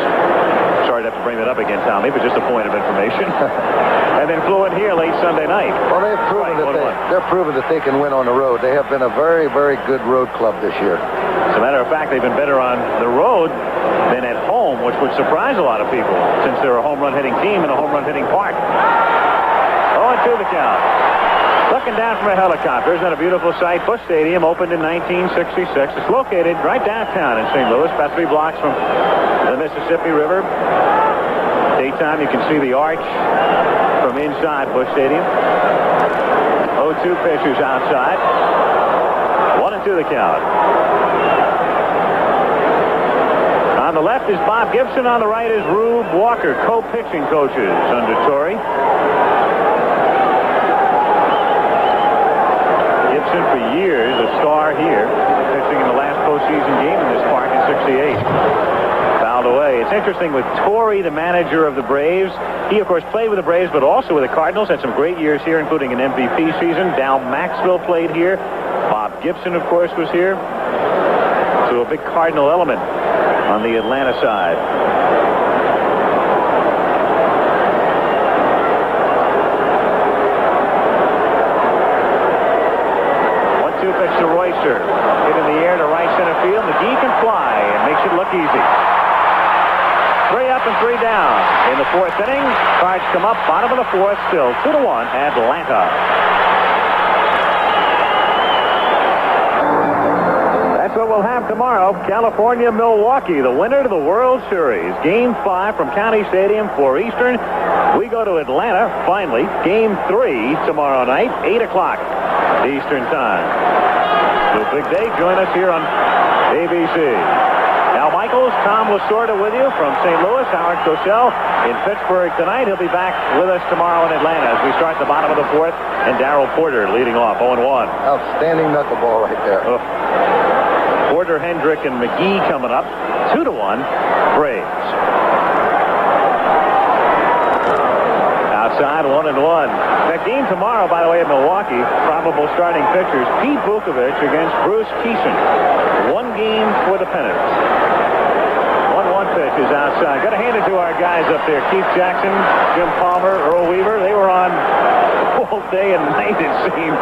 Sorry to have to bring that up again, Tommy, but just a point of information. And then flew in here late Sunday night. Well, they've proven they're proven that they can win on the road. They have been a very, very good road club this year. As a matter of fact, they've been better on the road than at home, which would surprise a lot of people, since they're a home run hitting team in a home run hitting park. 0-2 the count. Looking down from a helicopter, isn't that a beautiful sight? Busch Stadium opened in 1966. It's located right downtown in St. Louis, about 3 blocks from the Mississippi River. Daytime, you can see the arch from inside Busch Stadium. 0-2 pitchers outside. 1-2 the count. On the left is Bob Gibson. On the right is Rube Walker, co-pitching coaches under Torre. Gibson, for years, a star here, pitching in the last postseason game in this park in '68. Fouled away. It's interesting with Torre, the manager of the Braves. He, of course, played with the Braves, but also with the Cardinals. Had some great years here, including an MVP season. Dal Maxwell played here. Bob Gibson, of course, was here. So a big Cardinal element on the Atlanta side. Pitch to Royster. Hit in the air to right center field. McGee can fly and makes it look easy. 3 up and 3 down. In the fourth inning, Cards come up, bottom of the fourth, still 2-1, Atlanta. That's So we'll have tomorrow California, Milwaukee, the winner to the World Series. Game 5 from County Stadium, 4 Eastern. We go to Atlanta, finally. Game 3 tomorrow night, 8 o'clock Eastern Time. So big day. Join us here on ABC. Al Michaels, Tom Lasorda with you from St. Louis. Howard Cosell in Pittsburgh tonight. He'll be back with us tomorrow in Atlanta as we start the bottom of the 4th. And Darrell Porter leading off 0-1. Outstanding knuckleball right there. Porter, Hendrick, and McGee coming up. 2-1 Braves. Outside 1-1. That game tomorrow, by the way, in Milwaukee, probable starting pitchers Pete Vukovich against Bruce Keeson. 1 game for the pennant. 1-1 pitch is outside. Got to hand it to our guys up there. Keith Jackson, Jim Palmer, Earl Weaver. They were on all day and night, it seemed.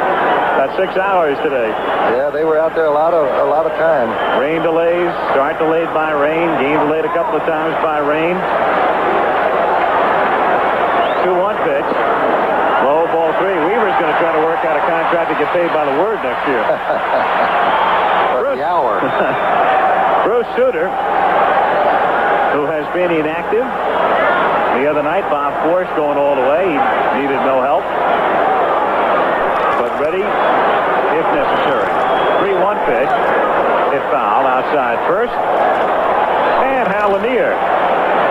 About 6 hours today. Yeah, they were out there a lot of time. Rain delays. Start delayed by rain. Game delayed a couple of times by rain. 2-1 pitch. Low ball 3. Weaver's going to try to work out a contract to get paid by the word next year. For the hour. Bruce Sutter, who has been inactive. The other night, Bob Force going all the way. He needed no help. But ready if necessary. 3-1 pitch. Hit foul outside first. And Hal Lanier.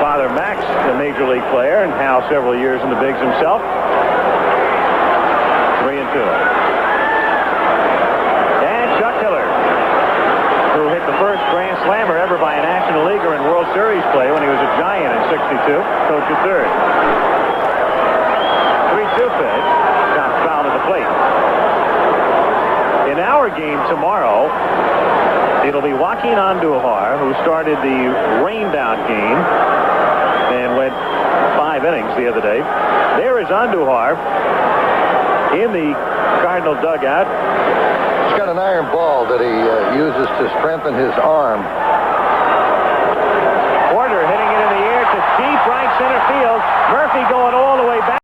Father Max, the major league player, and Hal several years in the bigs himself. 3-2. And Chuck Hiller, who hit the first grand slammer ever by a National Leaguer in World Series play when he was a Giant in '62. Coach at third. 3-2 pitch. Got fouled at the plate. In our game tomorrow, it'll be Joaquin Andujar, who started the rained-out game and went 5 innings the other day. There is Andujar in the Cardinal dugout. He's got an iron ball that he uses to strengthen his arm. Porter hitting it in the air to deep right center field. Murphy going all the way back.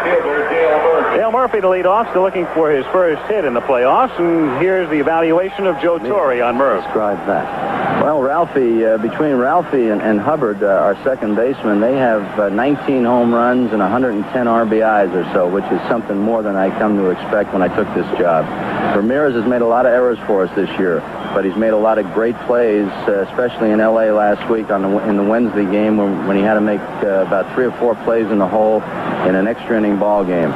fielder, Dale Murphy. Dale Murphy to lead off, still looking for his first hit in the playoffs, and here's the evaluation of Joe Torre on Murphy. Describe that. Well, Ralphie, between Ralphie and Hubbard, our second baseman, they have 19 home runs and 110 RBIs or so, which is something more than I come to expect when I took this job. Ramirez has made a lot of errors for us this year, but he's made a lot of great plays, especially in L.A. last week in the Wednesday game when he had to make about 3 or 4 plays in the hole in an extra inning ball game.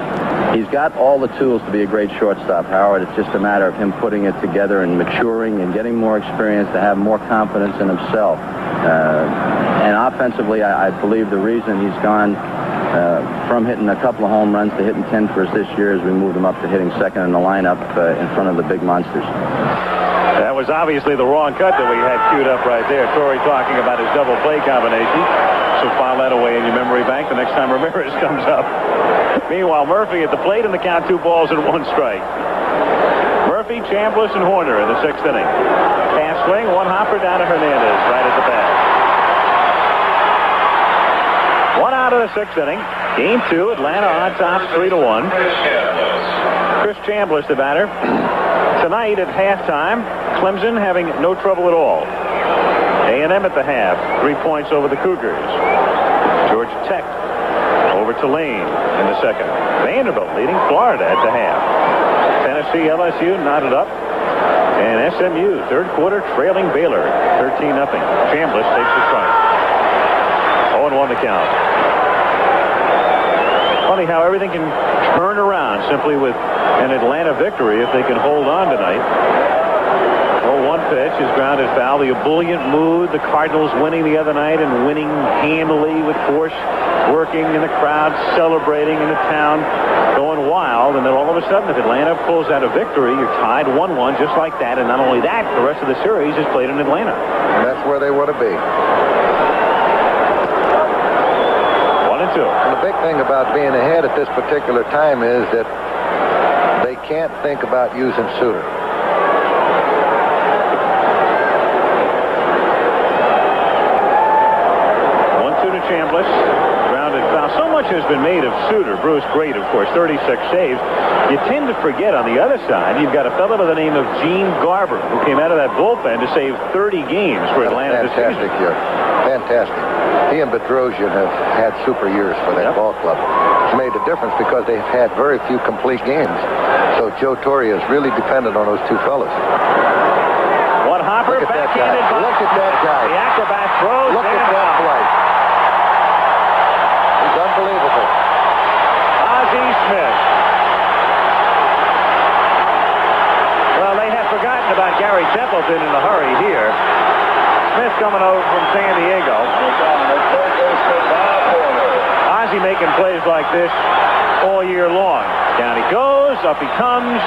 He's got all the tools to be a great shortstop, Howard. It's just a matter of him putting it together and maturing and getting more experience to have more confidence in himself. And offensively, I believe the reason he's gone from hitting a couple of home runs to hitting 10 for us this year is we moved him up to hitting second in the lineup in front of the big monsters. That was obviously the wrong cut that we had queued up right there. Torre talking about his double play combination. So file that away in your memory bank the next time Ramirez comes up. Meanwhile, Murphy at the plate in the count, 2 balls and 1 strike. Murphy, Chambliss, and Horner in the 6th inning. Pass swing, 1 hopper down to Hernandez right at the bat. 1 out of the 6th inning. Game 2, Atlanta on top 3-1. Chris Chambliss, the batter. Tonight at halftime, Clemson having no trouble at all. A&M at the half, 3 points over the Cougars. Georgia Tech over Tulane in the 2nd. Vanderbilt leading Florida at the half. Tennessee, LSU knotted up. And SMU, 3rd quarter, trailing Baylor, 13-0. Chambliss takes the strike. 0-1 the count. Funny how everything can turn around simply with an Atlanta victory if they can hold on tonight. 0-1 pitch is grounded foul. The ebullient mood, the Cardinals winning the other night and winning handily with force, working in the crowd, celebrating in the town, going wild. And then all of a sudden, if Atlanta pulls out a victory, you're tied 1-1 just like that. And not only that, the rest of the series is played in Atlanta. And that's where they want to be. 1-2. And the big thing about being ahead at this particular time is that they can't think about using Suter. 1-2 to Chambliss. Grounded foul. So much has been made of Suter. Bruce Great, of course, 36 saves. You tend to forget on the other side, you've got a fellow by the name of Gene Garber, who came out of that bullpen to save 30 games for Atlanta this season. Fantastic year. Fantastic. He and Bedrosian have had super years for that ball club. It's made a difference because they've had very few complete games. So Joe Torre is really dependent on those 2 fellas. 1 hopper, Look at that backhanded. guy. Look at that guy. The acrobat throws. Look at that play. He's unbelievable. Ozzie Smith. Well, they have forgotten about Gary Templeton in a hurry here. Smith coming over from San Diego. Ozzie making plays like this all year long. Down he goes, up he comes.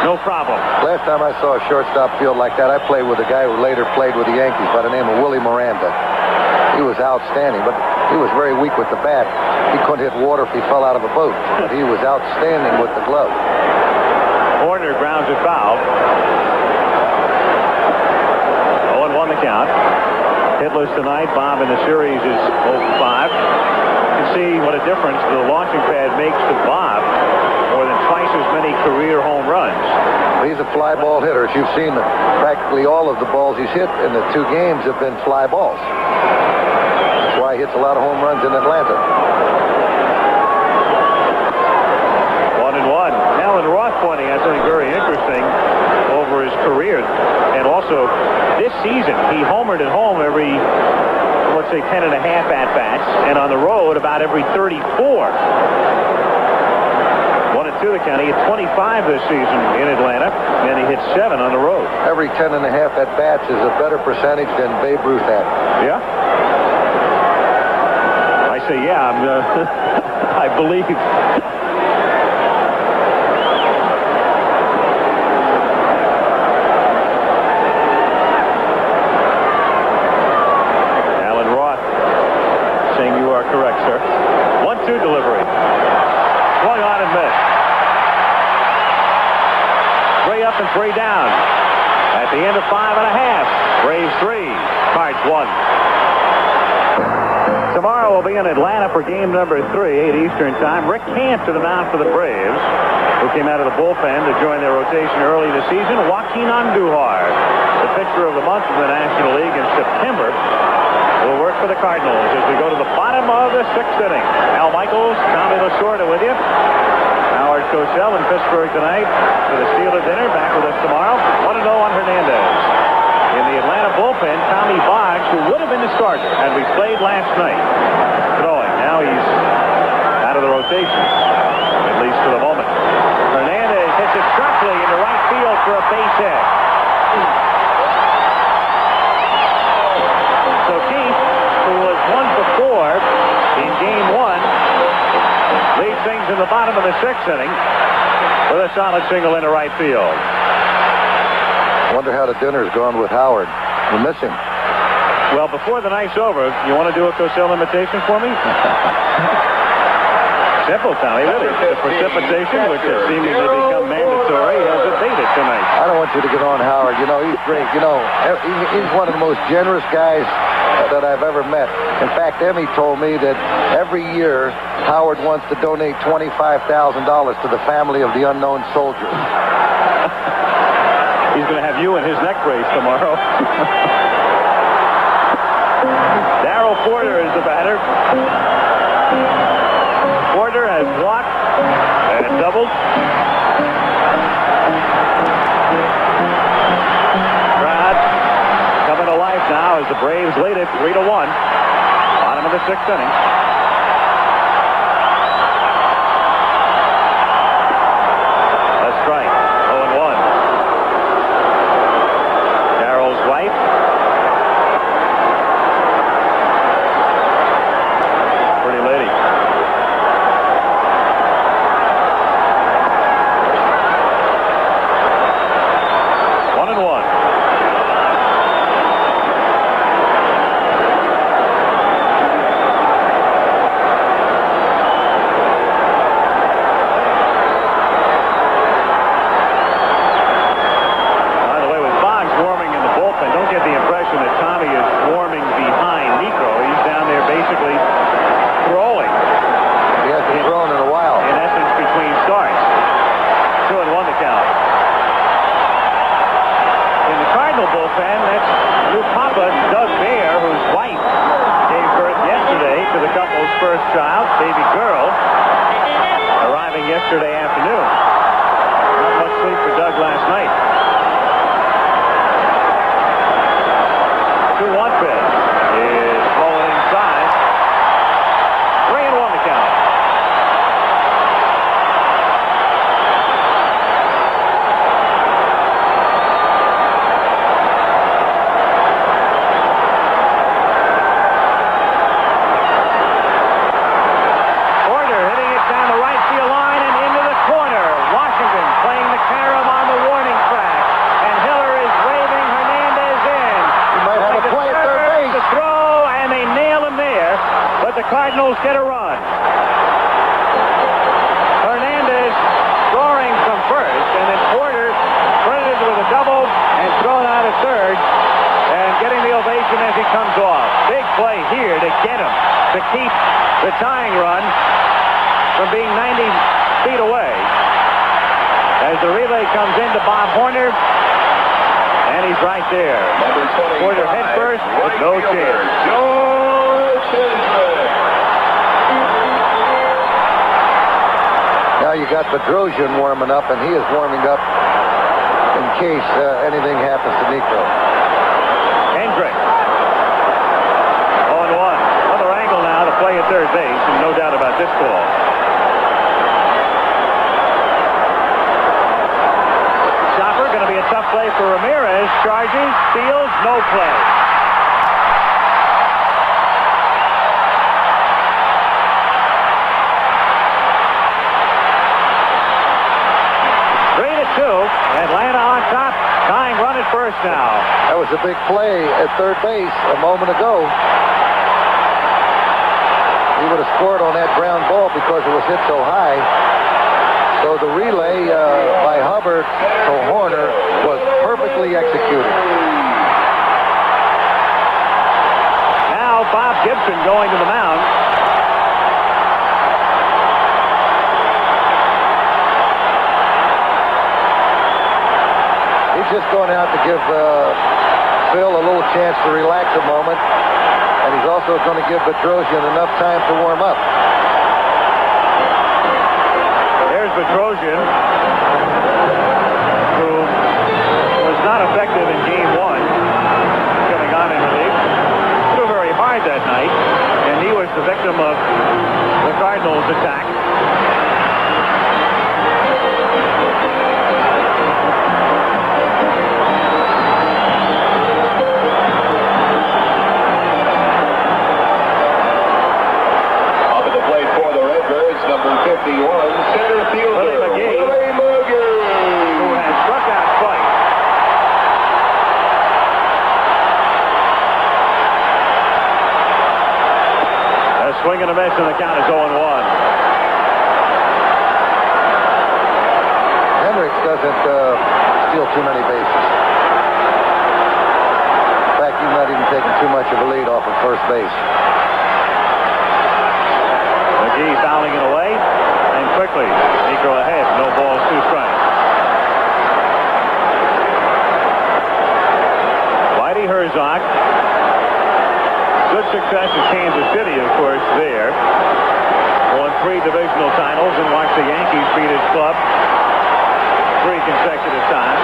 No problem. Last time I saw a shortstop field like that, I played with a guy who later played with the Yankees by the name of Willie Miranda. He was outstanding, but he was very weak with the bat. He couldn't hit water if he fell out of a boat. But he was outstanding with the glove. Horner grounds it foul. 0-1 the count. Hitless tonight. Bob in the series is 0-5. You can see what a difference the launching pad makes to Bob. More than twice as many career home runs. He's a fly ball hitter. As you've seen, practically all of the balls he's hit in the 2 games have been fly balls. That's why he hits a lot of home runs in Atlanta. 1-1. Alan Roth pointing out something very interesting over his career. And also, this season, he homered at home every, let's say, 10 and a half at-bats, and on the road about every 34. 1-2 the count. He hit 25 this season in Atlanta, and he hit 7 on the road. Every 10 and a half at-bats is a better percentage than Babe Ruth had. Yeah? I say, yeah, I believe. Alan Roth saying you are correct, sir. 1-2 delivery. Swung on and missed. 3 up and 3 down. At the end of 5 1/2. Braves 3, Cards 1. Tomorrow will be in Atlanta for game number 3, 8 Eastern time. Rick Camp to the mound for the Braves, who came out of the bullpen to join their rotation early this season. Joaquin Andujar, the pitcher of the month in the National League in September, will work for the Cardinals as we go to the bottom of the 6th inning. Al Michaels, Tommy Lasorda with you. Howard Cosell in Pittsburgh tonight for the Steeler dinner. Back with us tomorrow. 1-0 on Hernandez. In the Atlanta bullpen, Tommy Boggs, who would have been the starter had we played last night, throwing. Now he's out of the rotation, at least for the moment. Hernandez hits it sharply into right field for a base hit. So Keith, who was 1 for 4 in game 1, leads things in the bottom of the 6th inning with a solid single into right field. Wonder how the dinner's gone with Howard. We miss him. Well, before the night's over, you want to do a Cosell imitation for me? Simple, Tommy, really. The precipitation, which has seemingly become mandatory, has abated tonight. I don't want you to get on Howard. You know, he's great. You know, he's one of the most generous guys that I've ever met. In fact, Emmy told me that every year Howard wants to donate $25,000 to the family of the unknown soldier. He's going to have you in his neck brace tomorrow. Darrell Porter is the batter. Porter has walked and doubled. Crowd coming to life now as the Braves lead it 3-1. Bottom of the 6th inning. A strike. 0-1. Darrell's wife. Pretty lady. First child, baby girl, arriving yesterday afternoon. Not much sleep for Doug last night. 2-1 pitch is falling inside. 3-1 the count. The Cardinals get a run. Hernandez scoring from first, and then Porter credited with a double and thrown out of third, and getting the ovation as he comes off. Big play here to get him, to keep the tying run from being 90 feet away. As the relay comes into Bob Horner, and he's right there. Porter head first with no chance. Now you got Bedrosian warming up, and he is warming up in case anything happens to Niekro. Hendrick. 0-1. Another angle now to play at third base, and no doubt about this ball. Chopper going to be a tough play for Ramirez. Charges, steals, no play. Atlanta on top, tying run at first now. That was a big play at third base a moment ago. He would have scored on that ground ball because it was hit so high. So the relay by Hubbard to Horner was perfectly executed. Now now Bob Gibson going to the mound. He's just going out to give Phil a little chance to relax a moment. And he's also going to give Petrosian enough time to warm up. There's Petrosian, who was not effective in Game 1, coming on in relief. Threw very hard that night, and he was the victim of the Cardinals' attack. Number 51, center fielder Willie McGee, who has struck out twice. A swing and a miss, and the count is 0-1. Hendricks doesn't steal too many bases. In fact, he's not even taking too much of a lead off of first base. McGee fouling it away, and quickly, Niekro ahead. No balls, 2 strikes. Whitey Herzog. Good success in Kansas City, of course, there. Won 3 divisional titles and watched the Yankees beat his club 3 consecutive times.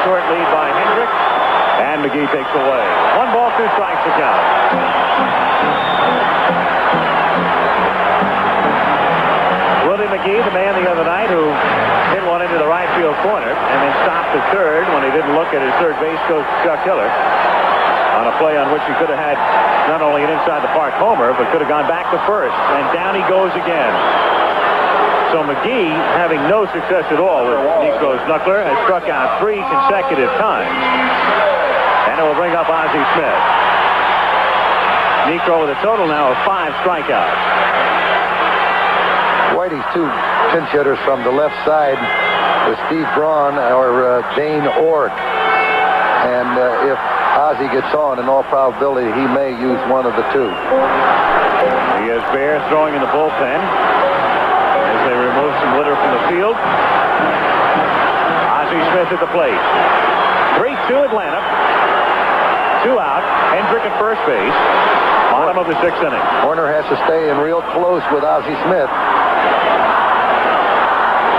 Short lead by Hendricks. And McGee takes away. 1 ball, 2 strikes to count. Willie McGee, the man the other night who hit one into the right field corner and then stopped at third when he didn't look at his third base coach, Chuck Hiller, on a play on which he could have had not only an inside the park homer, but could have gone back to first. And down he goes again. So McGee, having no success at all with Niekro's knuckler, has struck out 3 consecutive times. And it will bring up Ozzie Smith. Niekro with a total now of 5 strikeouts. Whitey's 2 pinch hitters from the left side with Steve Braun or Dane Ork. And if Ozzie gets on, in all probability, he may use one of the 2. He has Bear throwing in the bullpen as they remove some litter from the field. Ozzie Smith at the plate. 3-2 Atlanta. 2 out. Hendrick at first base. Bottom of the 6th inning. Warner has to stay in real close with Ozzie Smith.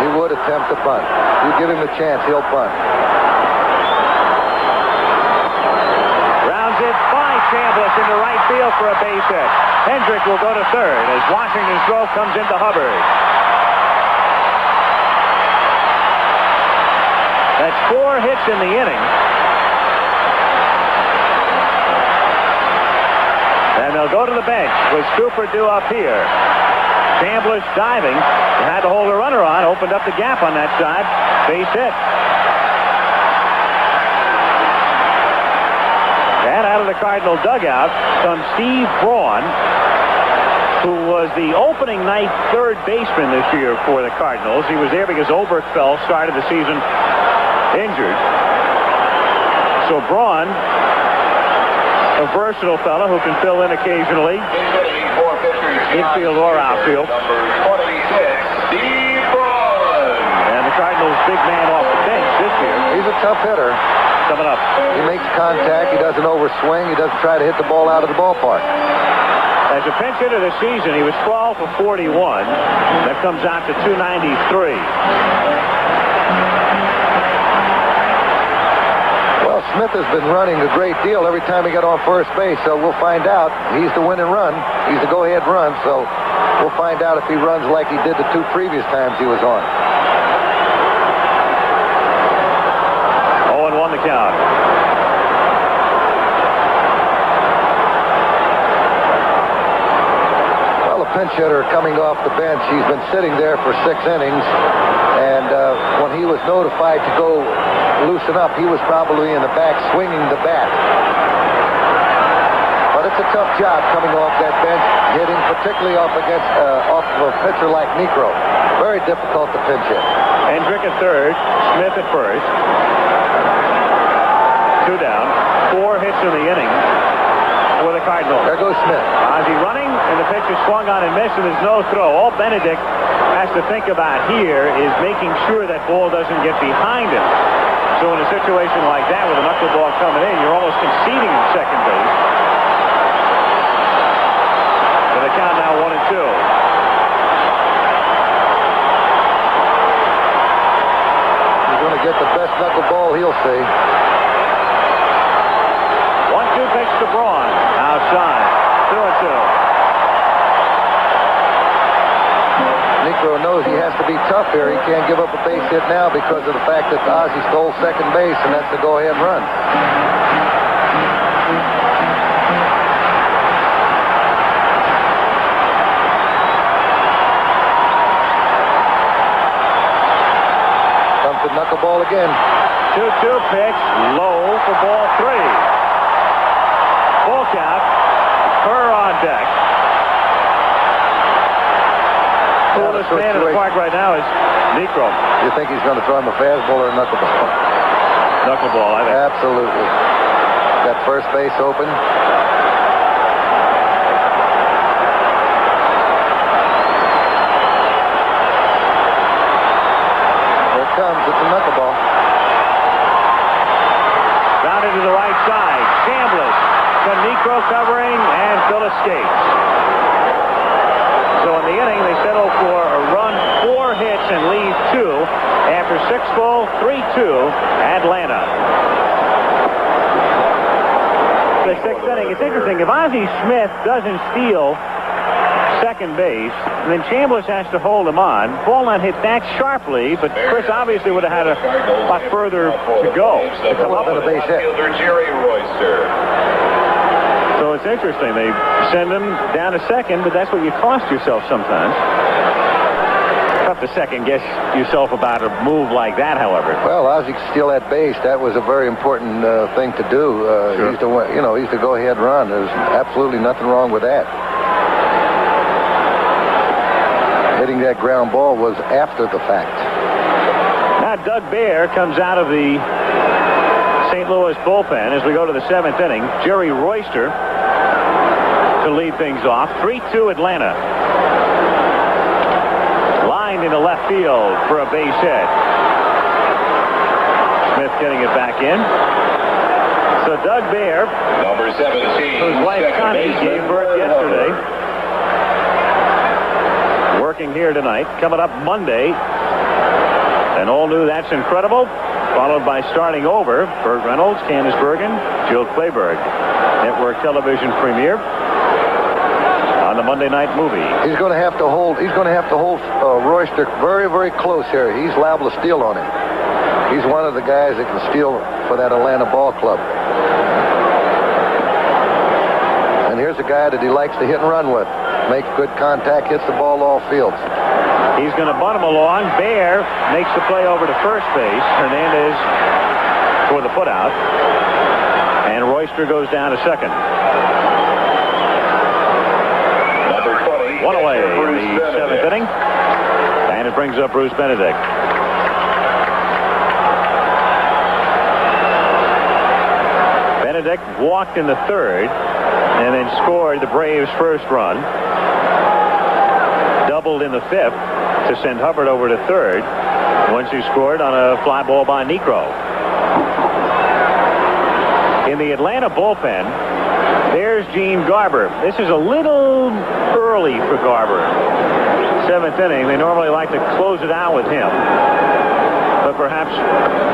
He would attempt to bunt. You give him a chance, he'll bunt. Rounds it by Chambliss into right field for a base hit. Hendrick will go to third as Washington's throw comes into Hubbard. That's 4 hits in the inning. And they'll go to the bench with Cooper due up here. Chambliss diving. Had to hold a runner on. Opened up the gap on that side. Base hit. And out of the Cardinal dugout comes Steve Braun, who was the opening night 3rd baseman this year for the Cardinals. He was there because Oberkfell started the season injured. So Braun, a versatile fellow who can fill in occasionally, infield or outfield. And the Cardinals' big man off the bench this year. He's a tough hitter. Coming up. He makes contact. He doesn't overswing. He doesn't try to hit the ball out of the ballpark. As a pinch hitter this season, he was 12 for 41. That comes out to 293. Well, Smith has been running a great deal every time he got on first base, so we'll find out. He's the win and run. He's the go-ahead run, so we'll find out if he runs like he did the 2 previous times he was on. 0-1 the count. Well, a pinch hitter coming off the bench. He's been sitting there for 6 innings, and when he was notified to go loosen up, he was probably in the back swinging the bat. But it's a tough job coming off that bench, hitting particularly off of a pitcher like Niekro. Very difficult to pinch hit. Hendrick at third, Smith at first. 2 down. 4 hits in the inning for the Cardinals. There goes Smith. Ozzie running, and the pitch is swung on and missed, and there's no throw. All Benedict has to think about here is making sure that ball doesn't get behind him. So in a situation like that with a knuckleball coming in, you're almost conceding in second base. So the count now 1-2. He's going to get the best knuckleball he'll see. 1-2 pitch to Braun. Outside. 2-2. Niekro knows he has to be tough here. He can't give up a base hit now because of the fact that Ozzie stole second base, and that's the go-ahead run. Comes the knuckleball again. 2-2 pitch. Low for ball 3. Full count. Kerr on deck. Coolest man in the park right now is Niekro. You think he's going to throw him a fastball or a knuckleball? Knuckleball, I think. Absolutely. Got first base open. Here it comes. It's a knuckleball. Grounded to the right side. Chambliss. Niekro covering, and Phil escapes. So in the inning, they settle for a run, 4 hits, and lead 2 after 6 full, 3-2, Atlanta. The 6th inning. It's interesting. If Ozzie Smith doesn't steal second base, then Chambliss has to hold him on. Ball not hit that sharply, but Chris obviously would have had a lot further to go to come up with a base hit. Jerry Royster. So it's interesting. They send him down to second, but that's what you cost yourself sometimes. Tough to second guess yourself about a move like that, however. Well, Ozzie could steal that base. That was a very important thing to do. Sure. He's the go-ahead run. There's absolutely nothing wrong with that. Hitting that ground ball was after the fact. Now Doug Baer comes out of the St. Louis bullpen as we go to the 7th inning. Jerry Royster to lead things off. 3-2 Atlanta. Lined into left field for a base hit. Smith getting it back in. So Doug Baer, number 17, whose wife Connie gave birth yesterday, working here tonight. Coming up Monday, an all-new That's Incredible, followed by Starting Over. Burt Reynolds, Candace Bergen, Jill Clayburgh. Network television premiere on the Monday night movie. He's going to have to hold Royster very, very close here. He's liable to steal on him. He's one of the guys that can steal for that Atlanta ball club. And here's a guy that he likes to hit and run with. Makes good contact, hits the ball all fields. He's going to bunt him along. Baer makes the play over to first base. Hernandez for the putout. And Royster goes down to second. Number 20. One away in the 7th inning. And it brings up Bruce Benedict. Benedict walked in the 3rd and then scored the Braves' first run. Doubled in the 5th to send Hubbard over to 3rd once he scored on a fly ball by Niekro. In the Atlanta bullpen, there's Gene Garber. This is a little early for Garber. 7th inning, they normally like to close it out with him. But perhaps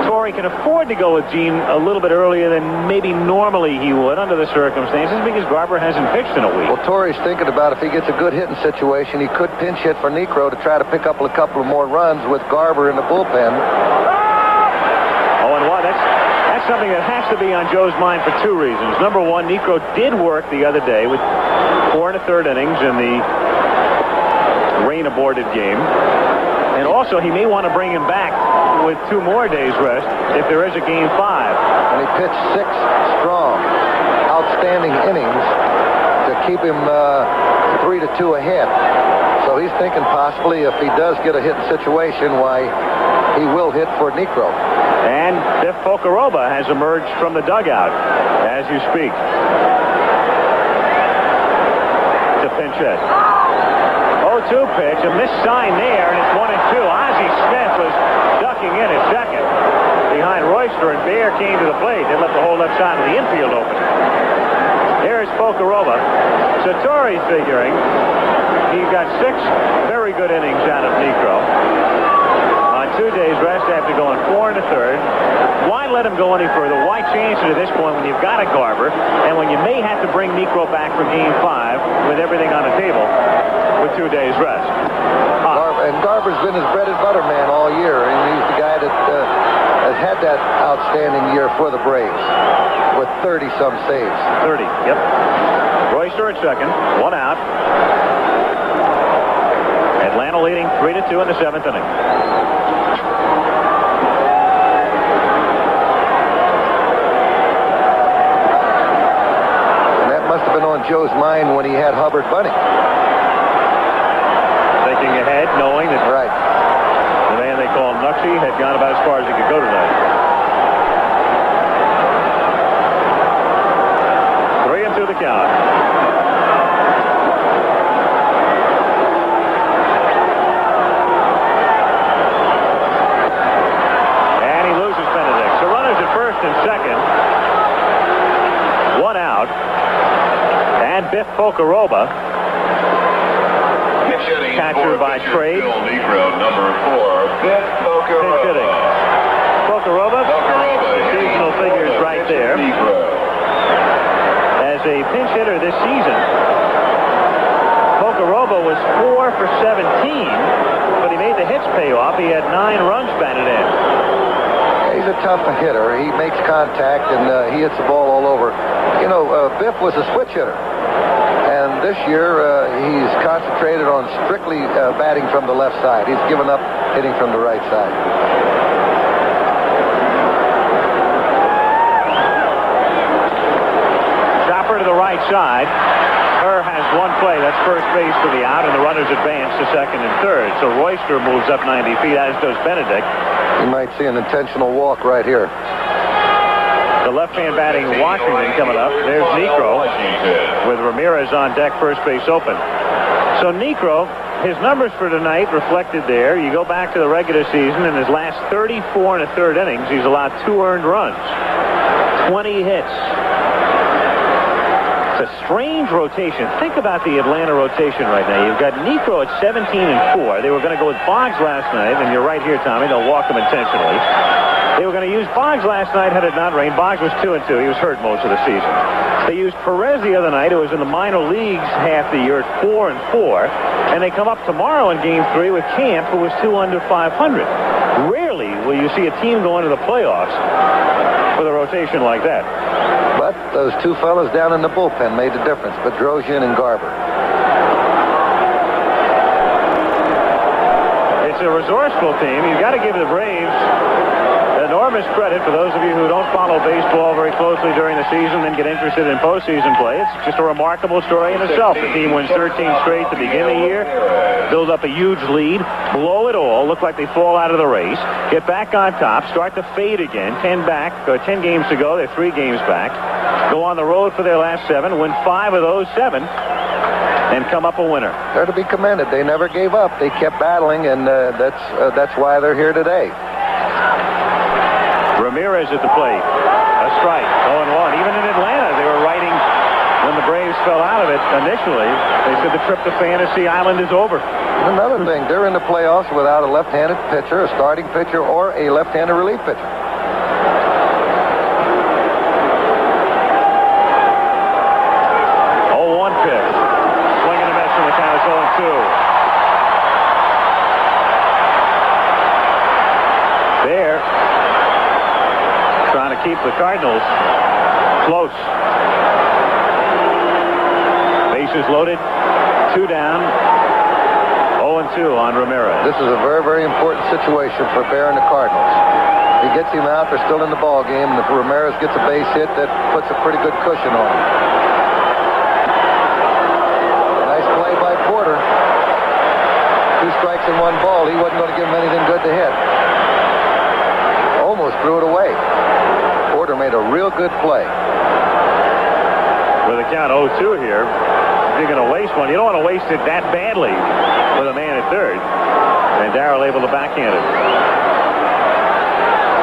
Torrey can afford to go with Gene a little bit earlier than maybe normally he would under the circumstances because Garber hasn't pitched in a week. Well, Torrey's thinking about if he gets a good hitting situation, he could pinch hit for Niekro to try to pick up a couple of more runs with Garber in the bullpen. 0-1. That's something that has to be on Joe's mind for 2 reasons. Number one, Niekro did work the other day with 4 1/3 innings in the rain-aborted game. And also, he may want to bring him back with 2 more days rest if there is a game 5. And he pitched 6 strong, outstanding innings to keep him 3-2 ahead. So he's thinking possibly if he does get a hitting situation, why he will hit for Niekro. And Biff Pocoroba has emerged from the dugout as you speak. To pinch hit. 0-2 pitch, a missed sign there, and it's 1-2. Ozzie Smith was ducking in at second behind Royster, and Bear came to the plate. They left the whole left side of the infield open. Here's Pocoroba. Satori figuring he got 6 very good innings out of Niekro. On 2 days rest after going 4 1/3. Why let him go any further? Why change it at this point when you've got a Garber and when you may have to bring Niekro back for Game 5 with everything on the table with 2 days rest? Garber's been his bread and butter man all year, and he's the guy that has had that outstanding year for the Braves with 30-some saves. 30, yep. Royster at second, 1 out. Atlanta leading 3-2 in the 7th inning. And that must have been on Joe's mind when he had Hubbard bunting. Thinking ahead, knowing that the man they call Nuxie had gone about as far as he could go tonight. 3-2 the count. And he loses Benedict. So runners at first and second. 1 out. And Biff Pocoroba, catcher by trade. Number 4, Biff Pocoroba. Pocoroba, seasonal figures right there. As a pinch hitter this season, Pocoroba was 4 for 17, but he made the hits pay off. He had 9 runs batted in. He's a tough hitter. He makes contact, and he hits the ball all over. You know, Biff was a switch hitter. And this year, he's concentrated on strictly batting from the left side. He's given up hitting from the right side. Chopper to the right side. Kerr has 1 play. That's first base for the out, and the runners advance to second and third. So Royster moves up 90 feet, as does Benedict. You might see an intentional walk right here. The left-hand batting Washington coming up. There's Niekro with Ramirez on deck, first base open. So Niekro, his numbers for tonight reflected there. You go back to the regular season, in his last 34 1/3 innings, he's allowed 2 earned runs, 20 hits. It's a strange rotation. Think about the Atlanta rotation right now. You've got Niekro at 17 and 4. They were going to go with Boggs last night, and you're right here, Tommy. They'll walk him intentionally. They were going to use Boggs last night had it not rained. Boggs was 2 and 2. He was hurt most of the season. They used Perez the other night, who was in the minor leagues half the year at 4 and 4. And they come up tomorrow in Game 3 with Camp, who was 2 under 500. Rarely will you see a team go into the playoffs with a rotation like that. But those 2 fellas down in the bullpen made the difference, Bedrosian and Garber. It's a resourceful team. You've got to give the Braves enormous credit. For those of you who don't follow baseball very closely during the season and get interested in postseason play, it's just a remarkable story in itself. The team wins 13 straight to begin the year, build up a huge lead, blow it all, look like they fall out of the race, get back on top, start to fade again, 10 games to go, they're 3 games back, go on the road for their last 7, win 5 of those 7, and come up a winner. They're to be commended. They never gave up. They kept battling, and that's why they're here today. Ramirez at the plate. A strike. 0-1. Even in Atlanta, they were writing when the Braves fell out of it initially. They said the trip to Fantasy Island is over. Another thing, they're in the playoffs without a left-handed pitcher, a starting pitcher, or a left-handed relief pitcher. Pitch. Swing and a miss, and the count is 0-2. There, trying to keep the Cardinals close. Bases loaded, 2 down, 0-2 on Ramirez. This is a very, very important situation for Bear and the Cardinals. He gets him out, they're still in the ball game, and if Ramirez gets a base hit, that puts a pretty good cushion on him. By Porter. 2 strikes and 1 ball. He wasn't going to give him anything good to hit. Almost threw it away. Porter made a real good play. With a count 0-2 here, if you're going to waste one, you don't want to waste it that badly with a man at third. And Darrell able to backhand it.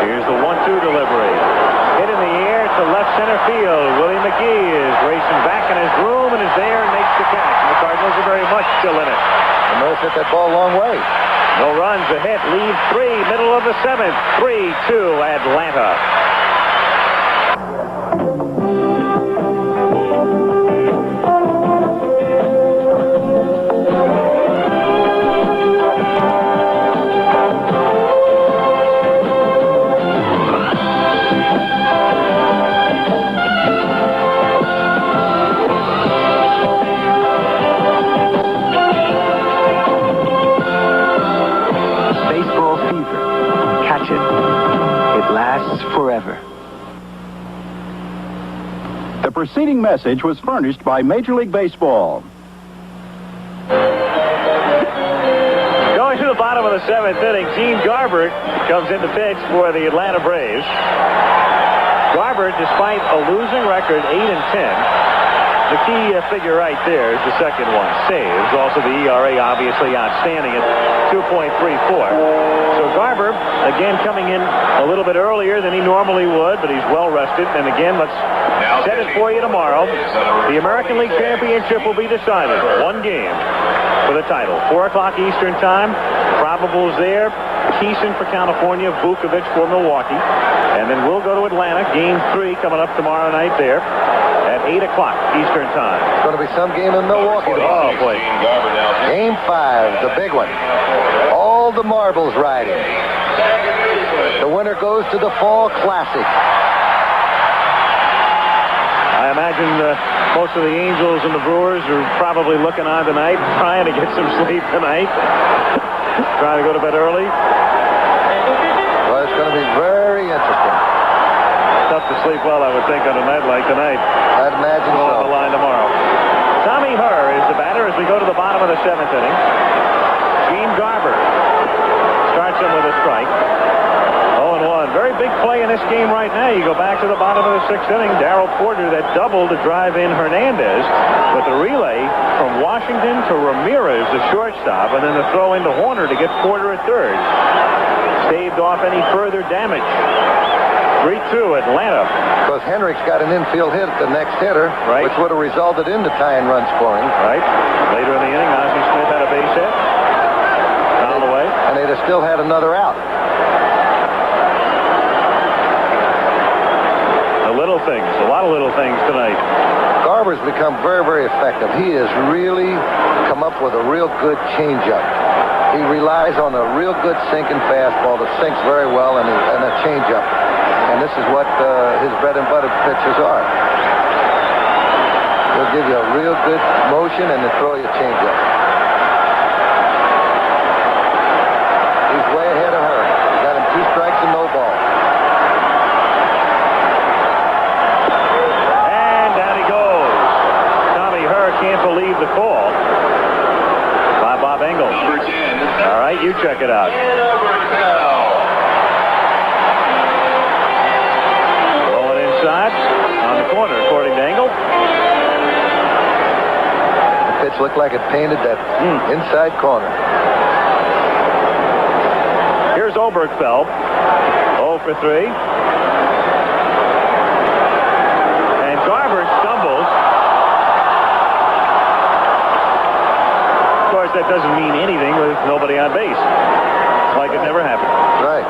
Here's the 1-2 delivery. Hit in the air to left center field. Willie McGee is racing back in his room and is there and makes the catch. And the Cardinals are very much still in it. And Mills hit that ball a long way. No runs, a hit, lead 3, middle of the 7th. 3-2 Atlanta. Forever. The preceding message was furnished by Major League Baseball. Going to the bottom of the 7th inning, Gene Garber comes in to pitch for the Atlanta Braves. Garber, despite a losing record, 8-10. The key figure right there is the second one, saves. Also the ERA obviously outstanding at 2.34. So Garber, again, coming in a little bit earlier than he normally would, but he's well rested. And again, let's set it for you tomorrow. The American League Championship will be decided. One game for the title. 4 o'clock Eastern time. Probables there. Keeson for California. Vukovic for Milwaukee. And then we'll go to Atlanta. Game 3 coming up tomorrow night there at 8 o'clock Eastern time. It's going to be some game in Milwaukee. Oh, boy. Game 5, the big one. All the marbles riding. The winner goes to the Fall Classic. I imagine most of the Angels and the Brewers are probably looking on tonight, trying to get some sleep tonight. Trying to go to bed early. Well, it's going to be very interesting. Tough to sleep well, I would think, on a night like tonight. I'd imagine so. On the line tomorrow. Tommy Herr is the batter as we go to the bottom of the 7th inning. Gene Garber starts him with a strike. 0-1. Very big play in this game right now. You go back to the bottom of the 6th inning. Darrell Porter that doubled to drive in Hernandez. But the relay from Washington to Ramirez, the shortstop, and then the throw into Horner to get Porter at third. Staved off any further damage. 3-2 Atlanta. Because Henrik's got an infield hit at the next hitter, right, which would have resulted in the tying run scoring. Right. Later in the inning, Ozzie Smith had a base hit. Down the way. And they'd have still had another out. The little things, a lot of little things tonight. Garber's become very, very effective. He has really come up with a real good changeup. He relies on a real good sinking fastball that sinks very well and a changeup. And this is what his bread and butter pitches are. He'll give you a real good motion and then throw you a changeup. He's way ahead of her. He's got him 2 strikes and no ball. And down he goes. Tommy Herr can't believe the call by Bob Engel. All right, you check it out. Rolling inside on the corner, according to Engel. The pitch looked like it painted that inside corner. Here's Oberkfell. 0 for 3. And Garber stumbles. Of course, that doesn't mean anything with nobody on base. It's like it never happened. Right.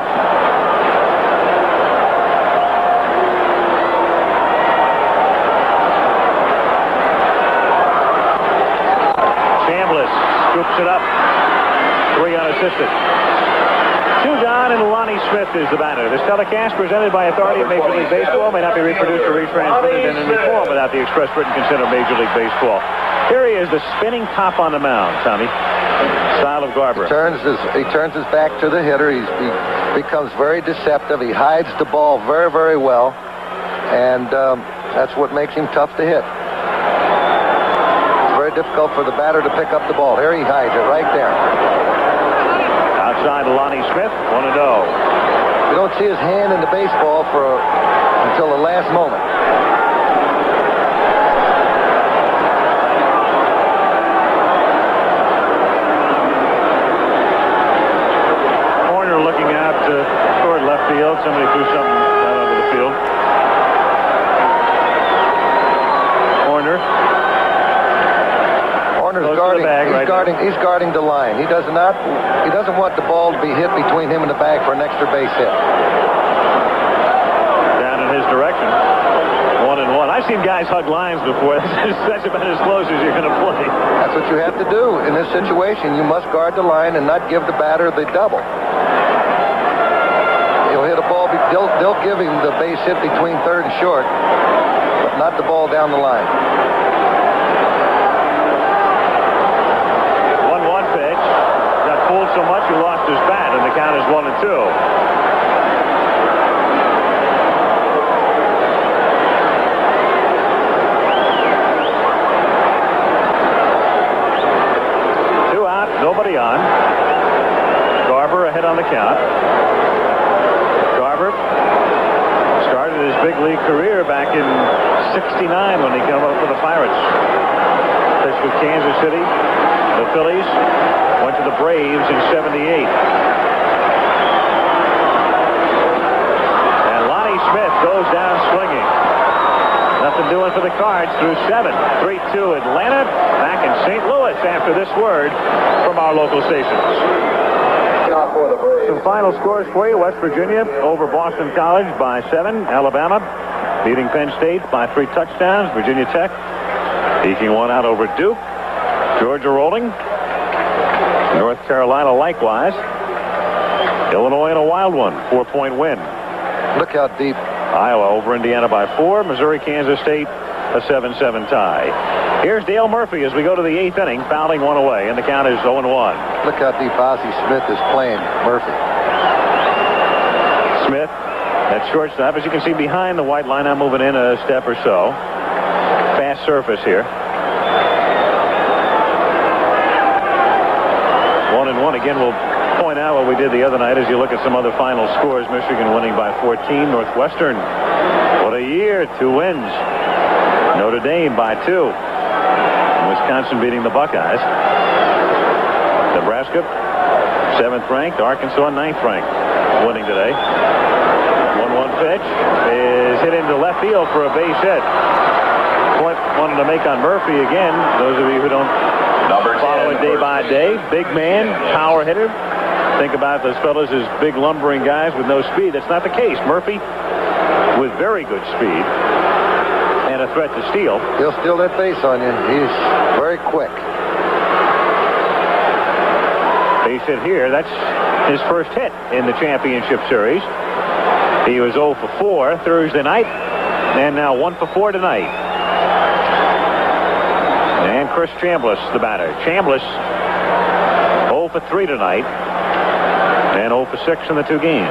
Chambliss scoops it up. 3 unassisted. 2 down, and Lonnie Smith is the batter. This telecast, presented by authority of Major League Baseball, may not be reproduced or retransmitted in any form without the express written consent of Major League Baseball. Here he is, the spinning top on the mound, Tommy. Style of Garber. He turns his back to the hitter. He becomes very deceptive. He hides the ball very, very well. And that's what makes him tough to hit. It's very difficult for the batter to pick up the ball. Here he hides it right there. Outside Lonnie Smith, 1-0. You don't see his hand in the baseball until the last moment. Corner looking out toward left field. Somebody threw something out onto the field. Horner's guarding. He's guarding the line. He doesn't want the ball to be hit between him and the bag for an extra base hit. Down in his direction. 1-1. I've seen guys hug lines before. That's about as close as you're going to play. That's what you have to do in this situation. You must guard the line and not give the batter the double. He'll hit a ball. They'll give him the base hit between third and short, but not the ball down the line. 1-1 pitch. Got pulled so much he lost his bat, and the count is 1-2. Nobody on. Garver ahead on the count. Garver started his big league career back in '69 when he came up with the Pirates. Pitched with Kansas City, the Phillies, went to the Braves in '78. And Lonnie Smith goes down swinging. Nothing doing for the Cards through 7. 3-2 Atlanta. Back in St. Louis after this word from our local stations. Some final scores for you. West Virginia over Boston College by 7. Alabama beating Penn State by 3 touchdowns. Virginia Tech eking one out over Duke. Georgia rolling. North Carolina likewise. Illinois in a wild one. 4-point win. Look how deep. Iowa over Indiana by 4. Missouri, Kansas State, a 7-7 tie. Here's Dale Murphy as we go to the 8th inning, fouling one away, and the count is 0-1. Look how deep Ozzie Smith is playing Murphy. Smith at shortstop. As you can see behind the white line, I'm moving in a step or so. Fast surface here. 1-1. Again, we'll point out what we did the other night as you look at some other final scores. Michigan winning by 14. Northwestern, what a year. 2 wins. Notre Dame by 2. Wisconsin beating the Buckeyes. Nebraska, 7th ranked. Arkansas, 9th ranked. Winning today. 1-1 pitch is hit into left field for a base hit. Point wanted to make on Murphy again. Those of you who don't follow it day by day. Big man, power hitter. Think about those fellas as big lumbering guys with no speed. That's not the case. Murphy with very good speed and a threat to steal. He'll steal that base on you. He's very quick. Base hit here. That's his first hit in the championship series. He was 0 for 4 Thursday night, and now 1 for 4 tonight. And Chris Chambliss, the batter. Chambliss 0 for 3 tonight, and 0 for 6 in the 2 games.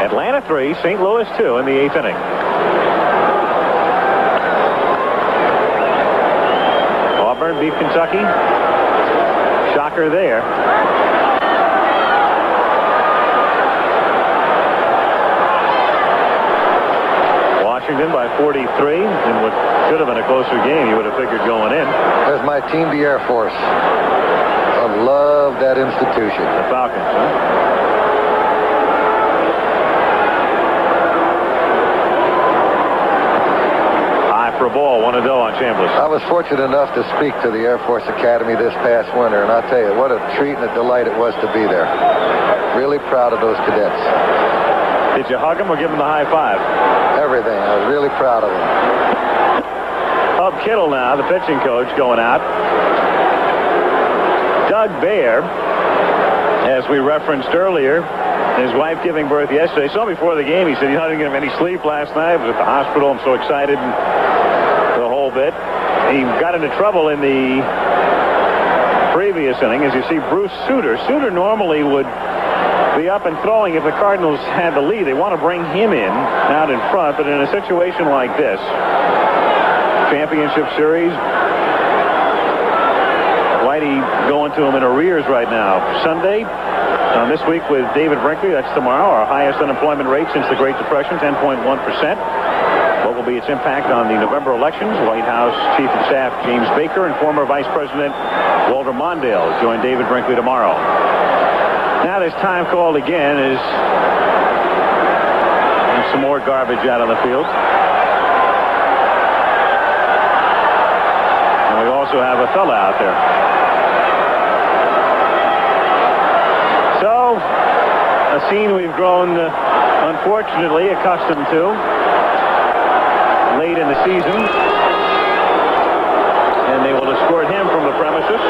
Atlanta 3, St. Louis 2 in the 8th inning. Auburn beat Kentucky. Shocker there. Washington by 43 in what should have been a closer game. You would have figured going in. There's my team, the Air Force. I love that institution. The Falcons, huh? High for a ball, 1-0 on Chambliss. I was fortunate enough to speak to the Air Force Academy this past winter, and I'll tell you, what a treat and a delight it was to be there. Really proud of those cadets. Did you hug them or give them the high five? Everything. I was really proud of them. Hub Kittle now, the pitching coach, going out. Doug Baer, as we referenced earlier, his wife giving birth yesterday. Saw before the game, he said, I didn't get him any sleep last night. I was at the hospital. I'm so excited and the whole bit. He got into trouble in the previous inning. As you see, Bruce Sutter. Sutter normally would be up and throwing if the Cardinals had the lead. They want to bring him in out in front, but in a situation like this, championship series, White Whitey going to him in arrears right now. Sunday, this week with David Brinkley, that's tomorrow, our highest unemployment rate since the Great Depression, 10.1%. What will be its impact on the November elections? White House Chief of Staff James Baker and former Vice President Walter Mondale join David Brinkley tomorrow. Now this time called again is some more garbage out on the field. And we also have a fella out there. So, a scene we've grown, unfortunately, accustomed to late in the season. And they will escort him from the premises.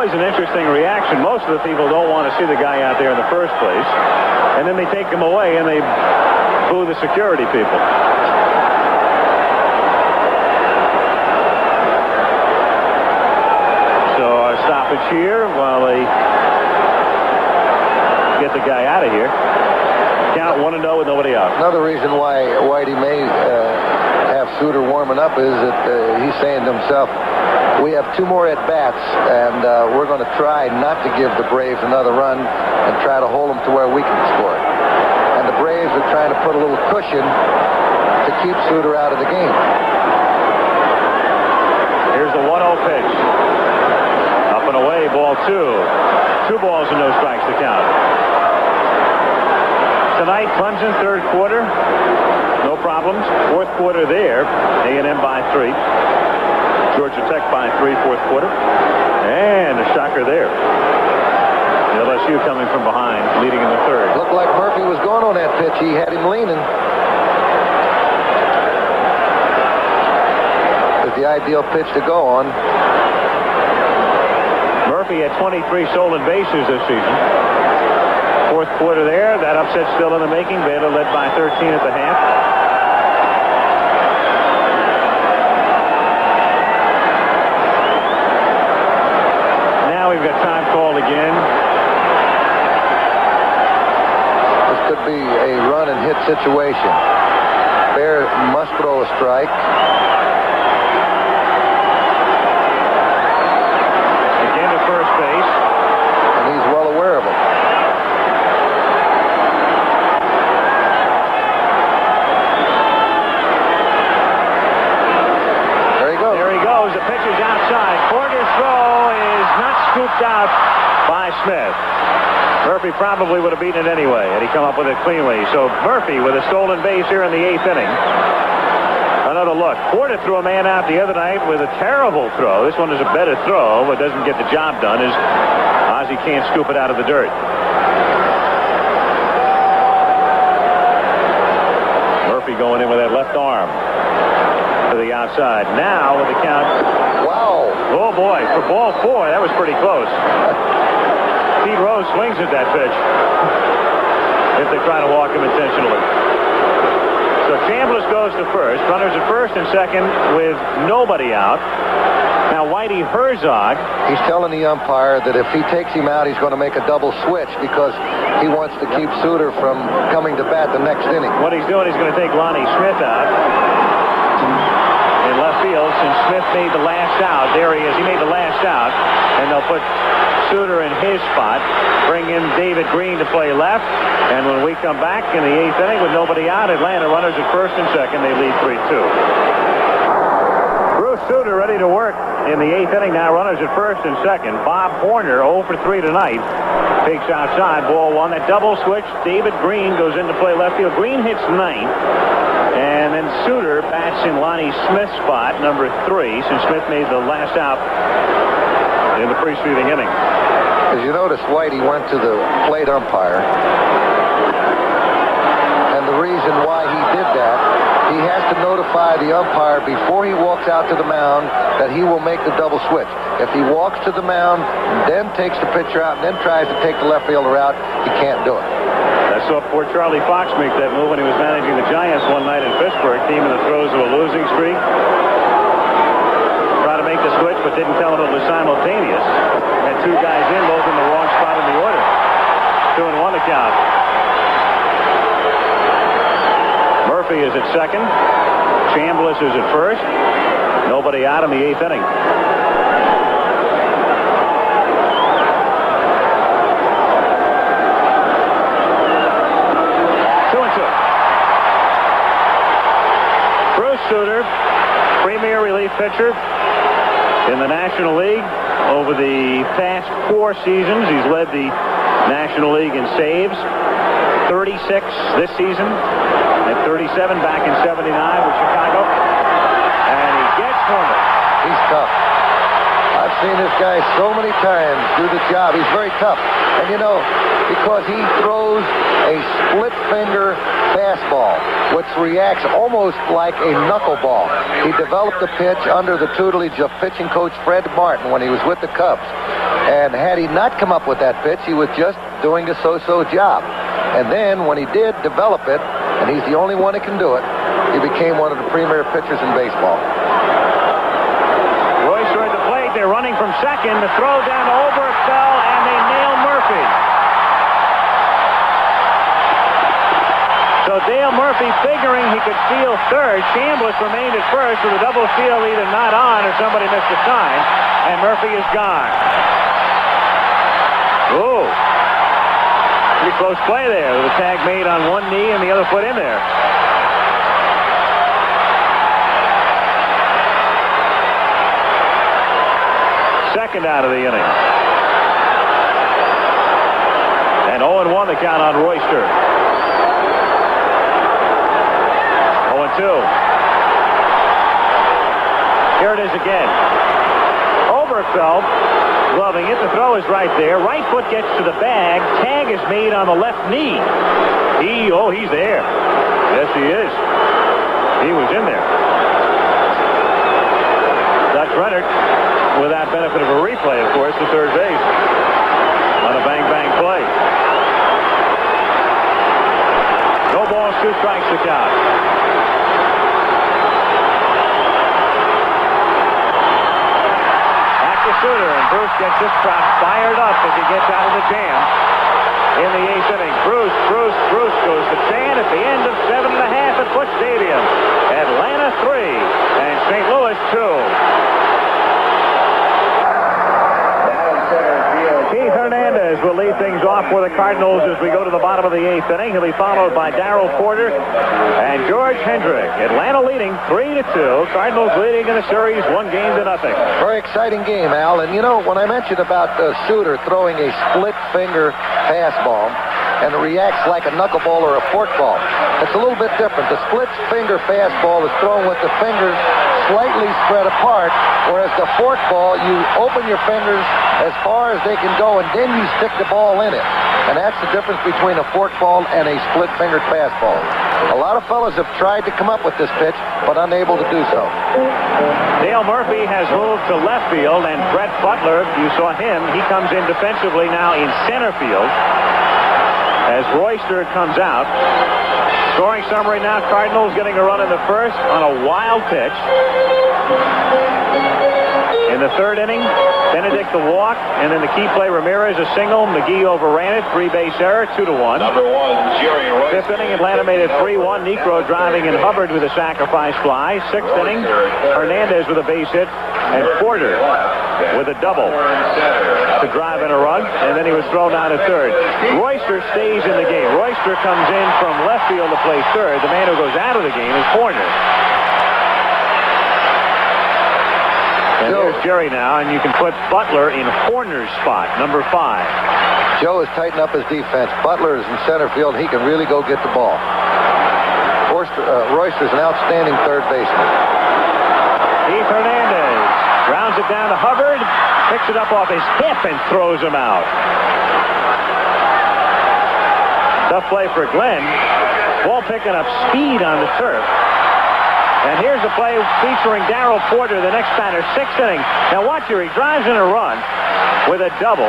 An interesting reaction. Most of the people don't want to see the guy out there in the first place, and then they take him away and they boo the security people. So our stoppage here while they get the guy out of here. Count 1-0 with nobody out. Another reason why Whitey may have Suter warming up is that he's saying to himself, we have 2 more at-bats, and we're going to try not to give the Braves another run and try to hold them to where we can score. And the Braves are trying to put a little cushion to keep Suter out of the game. Here's the 1-0 pitch. Up and away, ball 2. 2 balls and no strikes to count. Tonight, Clemson, third quarter. No problems. Fourth quarter there. A&M by 3. Georgia Tech by 3, fourth quarter. And a shocker there. LSU coming from behind, leading in the third. Looked like Murphy was going on that pitch. He had him leaning. It's the ideal pitch to go on. Murphy had 23 stolen bases this season. Fourth quarter there. That upset still in the making. Baylor led by 13 at the half. We've got time called again. This could be a run and hit situation. Bear must throw a strike. Again to first base. And he's well aware of it. There he goes. There he goes. The pitch is outside. Corner's throw is not scooped out by Smith. Murphy probably would have beaten it anyway had he come up with it cleanly. So Murphy with a stolen base here in the 8th inning. Another look. Porter threw a man out the other night with a terrible throw. This one is a better throw, but doesn't get the job done as Ozzie can't scoop it out of the dirt. Murphy going in with that left arm to the outside. Now with the count. Wow. Oh, boy. For ball 4, that was pretty close. Pete Rose swings at that pitch. If they try to walk him intentionally. So Chambliss goes to first. Runners at first and second with nobody out. Now Whitey Herzog. He's telling the umpire that if he takes him out, he's going to make a double switch because he wants to keep Suter from coming to bat the next inning. What he's doing, he's going to take Lonnie Smith out in left field since Smith made the last out. There he is. He made the last out. And they'll put Suter in his spot. Bring in David Green to play left. And when we come back in the 8th inning with nobody out, Atlanta runners at first and second. They lead 3-2. Bruce Suter ready to work in the 8th inning. Now runners at first and second. Bob Horner 0 for 3 tonight. Takes outside. Ball 1. That double switch. David Green goes in to play left field. Green hits ninth. And then Suter bats in Lonnie Smith's spot, number 3, since Smith made the last out in the preceding inning. As you notice, Whitey went to the plate umpire. And the reason why he did that, he has to notify the umpire before he walks out to the mound that he will make the double switch. If he walks to the mound, then takes the pitcher out, and then tries to take the left fielder out, he can't do it. I saw poor Charlie Fox make that move when he was managing the Giants one night in Pittsburgh, team in the throes of a losing streak. Tried to make the switch, but didn't tell him it was simultaneous. Had 2 guys in, both in the wrong spot in the order. 2-1 to count. Murphy Murphy is at second. Chambliss is at first. Nobody out in the 8th inning. 2-2. Bruce Sutter, premier relief pitcher in the National League. Over the past 4 seasons, he's led the National League in saves. 36 this season, and 37 back in '79 with Chicago. And he gets Horner. He's tough. I've seen this guy so many times do the job. He's very tough. And, because he throws a split-finger fastball, which reacts almost like a knuckleball. He developed the pitch under the tutelage of pitching coach Fred Martin when he was with the Cubs. And had he not come up with that pitch, he was just doing a so-so job. And then when he did develop it, and he's the only one that can do it, he became one of the premier pitchers in baseball. Royster at the plate. They're running from second. The throw down to Oberkfell, and they nail Murphy. So Dale Murphy, figuring he could steal third. Chambliss remained at first with a double steal either not on or somebody missed a sign, and Murphy is gone. Ooh. Pretty close play there. The tag made on one knee and the other foot in there. Second out of the inning. And 0-1 the count on Royster. 0-2. Here it is again. Oberkfell gloving it. The throw is right there. Right foot gets to the bag. Tag is made on the left knee. He's there. Yes, he is. He was in there. Dutch Rennert, with that benefit of a replay, of course, to third base on a bang-bang play. No balls, 2 strikes to count. Sutter, and Bruce gets this crowd fired up as he gets out of the jam in the 8th inning. Bruce goes to Chan at the end of 7.5 at Busch Stadium. Atlanta 3 and St. Louis 2. Keith Hernandez will lead things off for the Cardinals as we go to the bottom of the 8th inning. He'll be followed by Darrell Porter and George Hendrick. Atlanta leading 3-2. Cardinals leading in the series 1-0. Very exciting game, Al. And when I mentioned about Sutter throwing a split finger fastball and it reacts like a knuckleball or a forkball, it's a little bit different. The split finger fastball is thrown with the fingers slightly spread apart, whereas the forkball, you open your fingers as far as they can go, and then you stick the ball in it. And that's the difference between a forkball and a split-fingered fastball. A lot of fellas have tried to come up with this pitch, but unable to do so. Dale Murphy has moved to left field, and Brett Butler, you saw him, he comes in defensively now in center field as Royster comes out. Scoring summary now, Cardinals getting a run in the first on a wild pitch. In the 3rd inning, Benedict the walk, and then the key play, Ramirez a single. McGee overran it, 3-base error, 2-1. Number 1, Jerry Royce. 5th inning, Atlanta made it 3-1. Necro driving and Hubbard with a sacrifice fly. 6th inning, Hernandez with a base hit, and Porter with a double to drive in a run, and then he was thrown out at third. Royster stays in the game. Royster comes in from left field to play third. The man who goes out of the game is Horner. And there's Jerry now, and you can put Butler in Horner's spot, number 5. Joe has tightened up his defense. Butler is in center field. He can really go get the ball. Royster's an outstanding third baseman. Keith Hernandez rounds it down to Hubbard, picks it up off his hip and throws him out. Tough play for Glenn. Ball picking up speed on the turf. And here's a play featuring Darrell Porter, the next batter, 6th inning. Now watch here, he drives in a run with a double.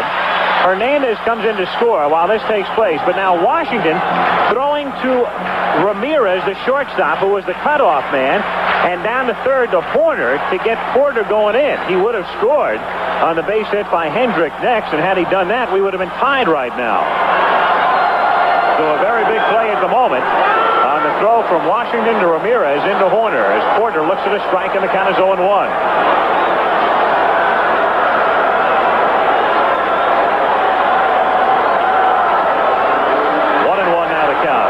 Hernandez comes in to score while this takes place. But now Washington throwing to Ramirez, the shortstop, who was the cutoff man, and down to third to Horner to get Porter going in. He would have scored on the base hit by Hendrick next, and had he done that, we would have been tied right now. So a very big play at the moment on the throw from Washington to Ramirez into Horner as Porter looks at a strike and the count is 0-1. 1-1 now the count.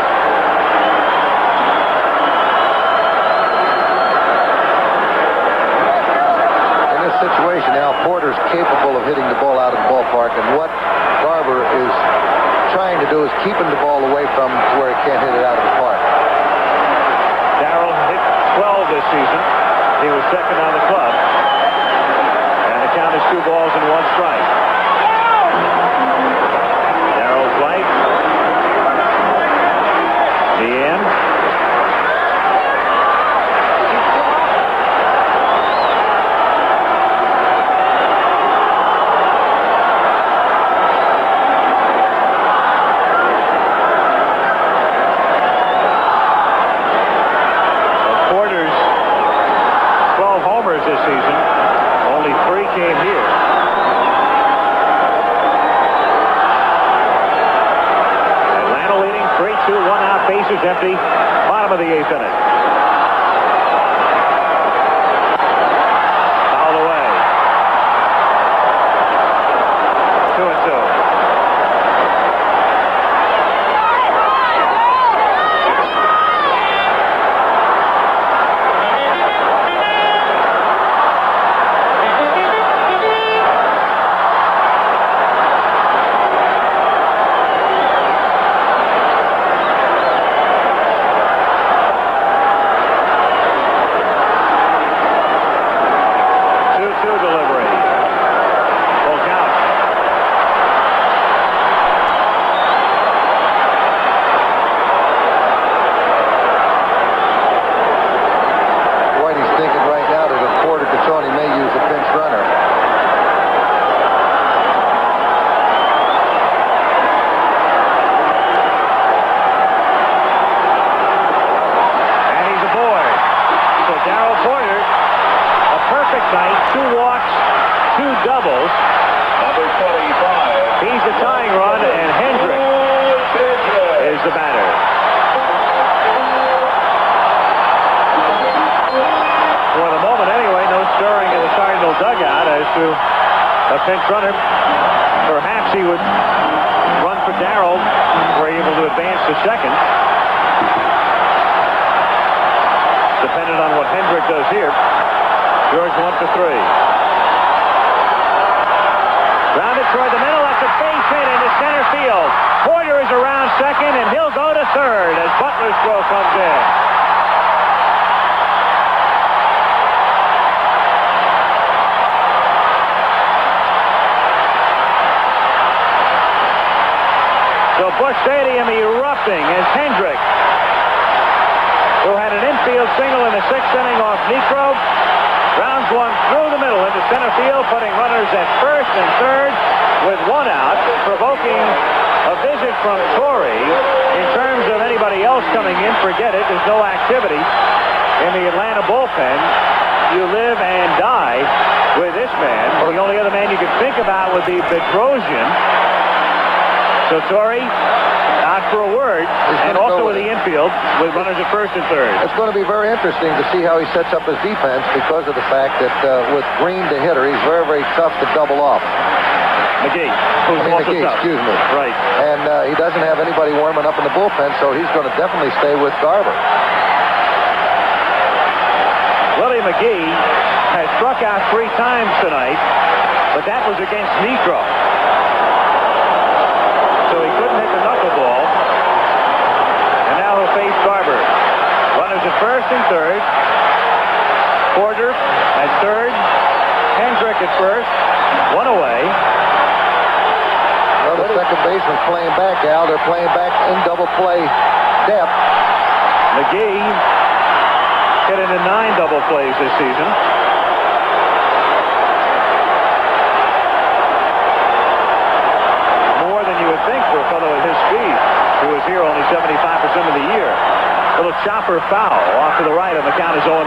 In this situation now, Porter's capable of hitting the ball out of the ballpark, and what Garber is trying to do is keeping the ball away from to where he can't hit it out of the park. Darrell hit 12 this season. He was second on the club. And the count is 2 balls and 1 strike. Darrell's right. The end. This season, only 3 came here. Atlanta leading 3-2, 1 out, bases empty, bottom of the 8th inning. Fouled away. 2-2. A pinch runner. Perhaps he would run for Darrell, were able to advance to second. Depending on what Hendrick does here. George 1-for-3. Grounded toward the middle. That's a base hit into center field. Porter is around second, and he'll go to third as Butler's throw comes in. So Busch Stadium erupting as Hendrick, who had an infield single in the 6th inning off Necro, rounds one through the middle into center field, putting runners at first and third with 1 out, provoking a visit from Torrey. In terms of anybody else coming in, forget it. There's no activity in the Atlanta bullpen. You live and die with this man. The only other man you could think about would be Bedrosian. So Torrey out for a word, and also with the infield with runners at first and third. It's going to be very interesting to see how he sets up his defense because of the fact that with Green the hitter, he's very, very tough to double off. McGee, who's also tough. Excuse me. Right. And he doesn't have anybody warming up in the bullpen, so he's going to definitely stay with Garber. Willie McGee has struck out 3 times tonight, but that was against Necro. So he couldn't hit the knuckleball. And now he'll face Garber. Runners at first and third. Porter at third. Hendrick at first. 1 away. Well, the second baseman's playing back, Al. They're playing back in double play depth. McGee hit into 9 double plays this season. For a fellow at his speed, who was here only 75% of the year. Little chopper foul off to the right, and the count is 0-1.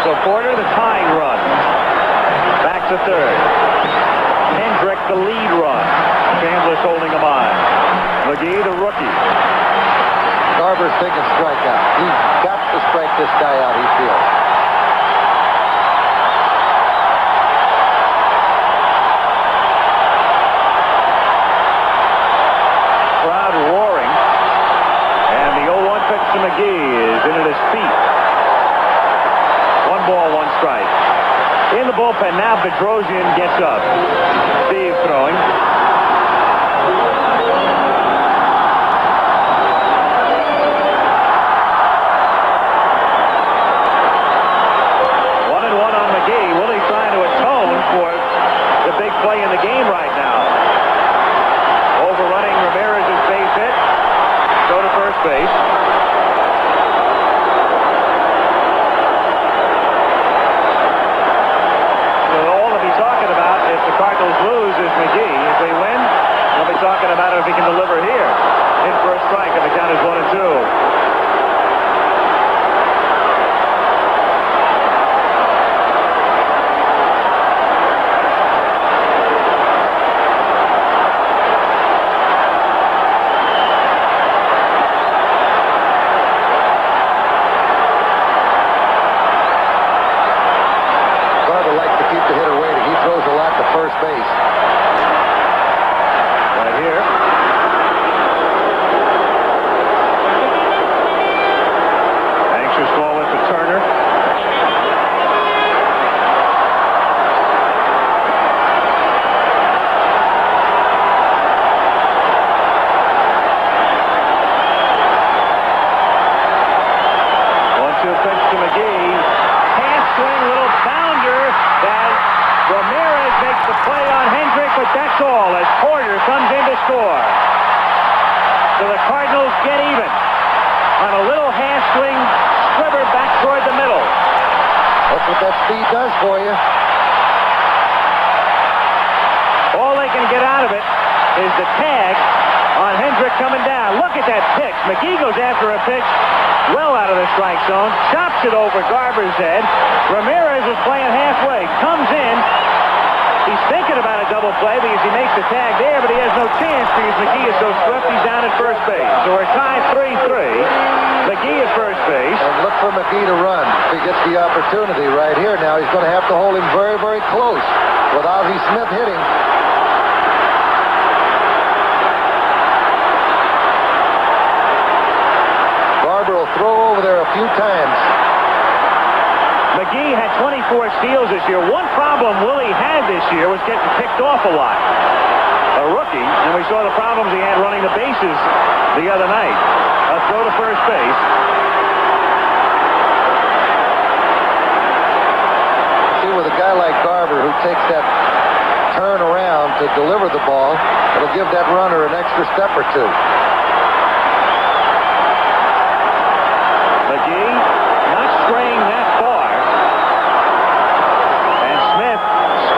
So Porter, the tying run. Back to third. Hendrick, a lead run. Chambliss holding him on. McGee, the rookie. Garber's taking strikeout. He's got to strike this guy out, he feels. Crowd roaring. And the 0-1 pitch to McGee is in at his feet. 1 ball, 1 strike. In the bullpen now, Bedrosian gets up. Steve throwing. Play in the game right now. Overrunning Ramirez's base hit. Go to first base. So all they'll be talking about if the Cardinals lose is McGee. If they win, they'll be talking about it if he can deliver here. In first strike, and the count is 1-2. So the Cardinals get even on a little half swing squibber back toward the middle. That's what that speed does for you. All they can get out of it is the tag on Hendrick coming down. Look at that pitch. McGee goes after a pitch well out of the strike zone, chops it over Garber's head. Ramirez is playing halfway, comes in. He's thinking about a double play because he makes the tag there, but he has no chance because McGee is so swift. He's down at first base. So we're tied 3-3. McGee at first base. And look for McGee to run. If he gets the opportunity right here now, he's going to have to hold him very, very close with Ozzie Smith hitting. Garber will throw over there a few times. McGee had 24 steals this year. One problem Willie had this year was getting picked off a lot. A rookie, and we saw the problems he had running the bases the other night. A throw to first base. See, with a guy like Garber who takes that turn around to deliver the ball, it'll give that runner an extra step or two. McGee not straying that far.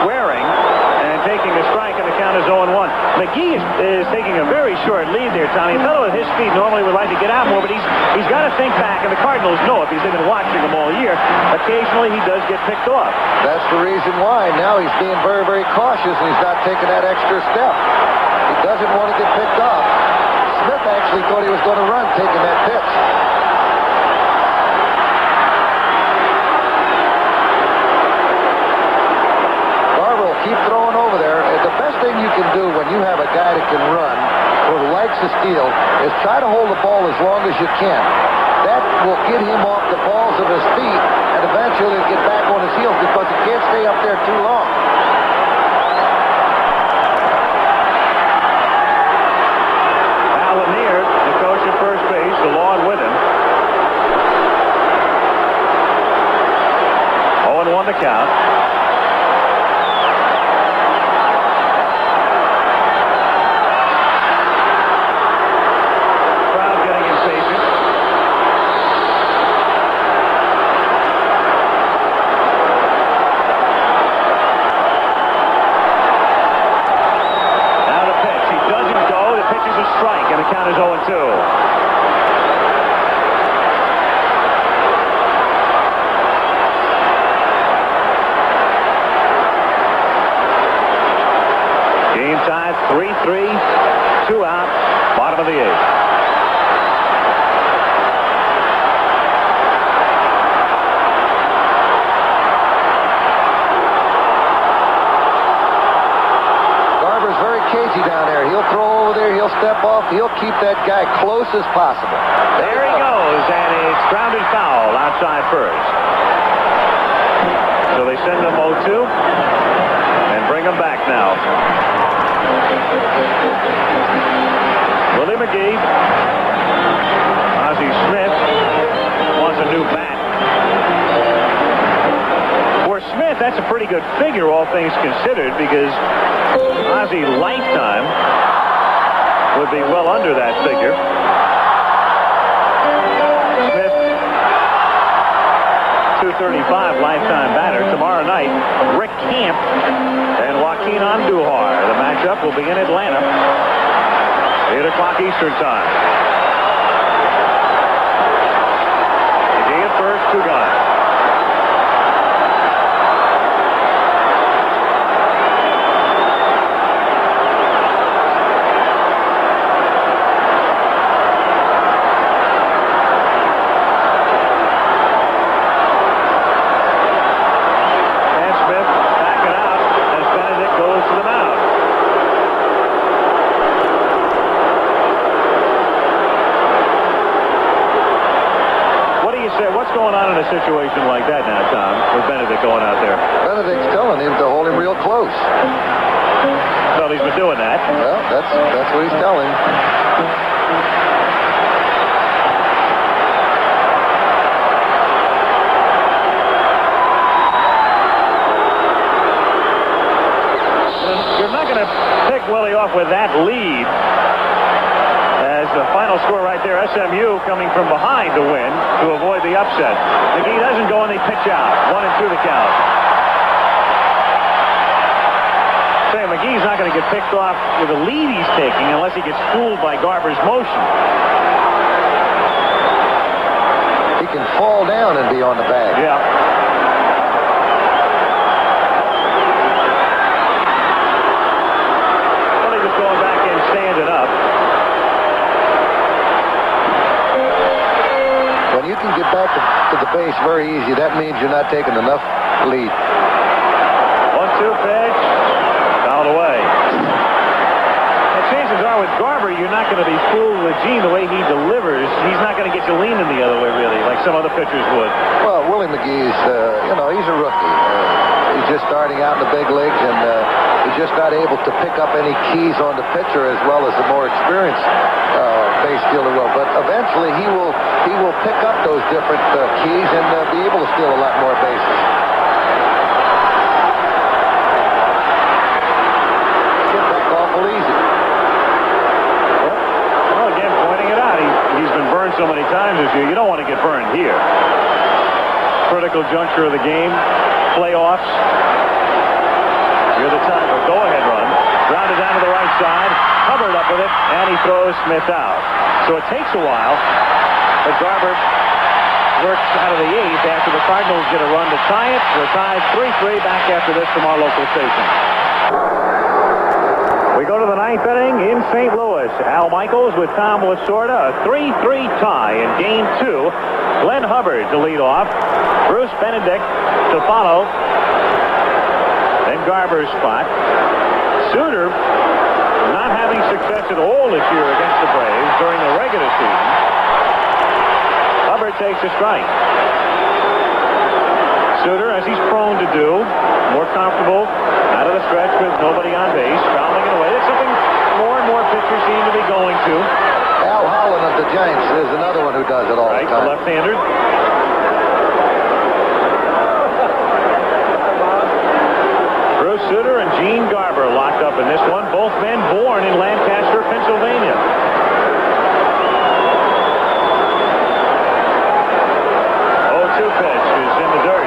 Squaring and taking a strike, and the count is 0-1. McGee is taking a very short lead there, Tommy. A fellow at his speed normally would like to get out more, but he's got to think back, and the Cardinals know if he's been watching him all year. Occasionally he does get picked off. That's the reason why. Now he's being very, very cautious, and he's not taking that extra step. He doesn't want to get picked off. Smith actually thought he was going to run taking that pitch. Keep throwing over there. The best thing you can do when you have a guy that can run or likes to steal is try to hold the ball as long as you can. That will get him off the balls of his feet, and eventually he'll get back on his heels because he can't stay up there too long. Al Lanier, the coach at first base, along with him. 0-1 the count. 3-3, 2 out, bottom of the 8th. Garber's very cagey down there. He'll throw over there. He'll step off. He'll keep that guy close as possible. There he goes, and it's grounded foul outside first. So they send him 0-2 and bring him back now. Willie McGee. Ozzie Smith wants a new bat. For Smith, that's a pretty good figure, all things considered, because Ozzie lifetime would be well under that figure. Smith, 235 lifetime batter. Tomorrow night, Rick Camp and Joaquin Andujar. The matchup will be in Atlanta, 8 o'clock Eastern time. McGee at first, 2 guys. Situation like that now, Tom, with Benedict going out there. Benedict's telling him to hold him real close. Well, he's been doing that. Well, that's what he's telling. You're not going to pick Willie off with that lead. As the final score right there, SMU coming from behind to win to avoid the upset. McGee doesn't go and they pitch out. 1-2 the count. Say, McGee's not going to get picked off with the lead he's taking unless he gets fooled by Garber's motion. He can fall down and be on the bag. Yeah. Well, just going back and standing up. When you can get back to the base very easy, that means you're not taking enough lead. 1-2 pitch. Fouled away. The chances are with Garber, you're not going to be fooled with Gene the way he delivers. He's not going to get you leaning the other way, really, like some other pitchers would. Well, Willie McGee's, he's a rookie. He's just starting out in the big leagues, and he's just not able to pick up any keys on the pitcher as well as the more experienced base stealer will. But eventually, he will pick up those different keys and be able to steal a lot more bases. Get back awful easy. Well, again, pointing it out, he's been burned so many times this year. You don't want to get burned here. Critical juncture of the game. Playoffs. You're the time for go-ahead run. Grounded down to the right side. Hubbard up with it, and he throws Smith out. So it takes a while, but Garber works out of the 8th after the Cardinals get a run to tie it. We're tied 3-3 back after this from our local station. We go to the 9th inning in St. Louis. Al Michaels with Tom Lasorda. A 3-3 tie in Game 2. Glenn Hubbard to lead off. Bruce Benedict to follow. Then Garber's spot. Suter not having success at all this year against the Braves during the regular season. Hubbard takes a strike. Suter, as he's prone to do, more comfortable out of the stretch with nobody on base, fouling it away. That's something more and more pitchers seem to be going to. Al Holland of the Giants is another one who does it all the time. The left-hander. Bruce Suter and Gene Garber locked up in this one. Both men born in Lancaster, Pennsylvania. Pitch is in the dirt.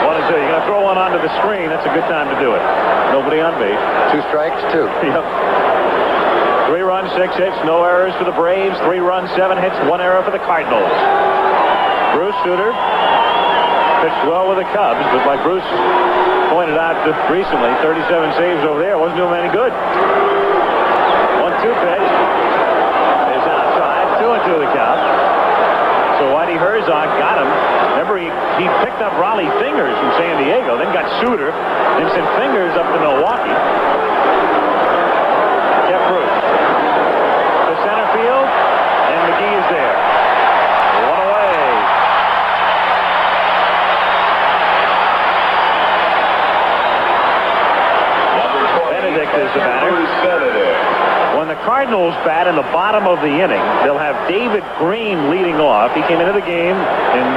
1-2. You're going to throw one onto the screen. That's a good time to do it. Nobody on base. 2 strikes, 2. Yep. 3 runs, 6 hits, no errors for the Braves. 3 runs, 7 hits, 1 error for the Cardinals. Bruce Suter pitched well with the Cubs, but like Bruce pointed out just recently, 37 saves over there. Wasn't doing him any good. 1-2 pitch. Is outside. 2-2 the count. So Whitey Herzog got him. Remember, he picked up Raleigh Fingers from San Diego, then got Suter, then sent Fingers up to Milwaukee. Jeff Bruce to center field, and McGee is there. One away. Benedict is the batter. When the Cardinals bat in the bottom of the inning, they'll have David Green leading off. He came into the game in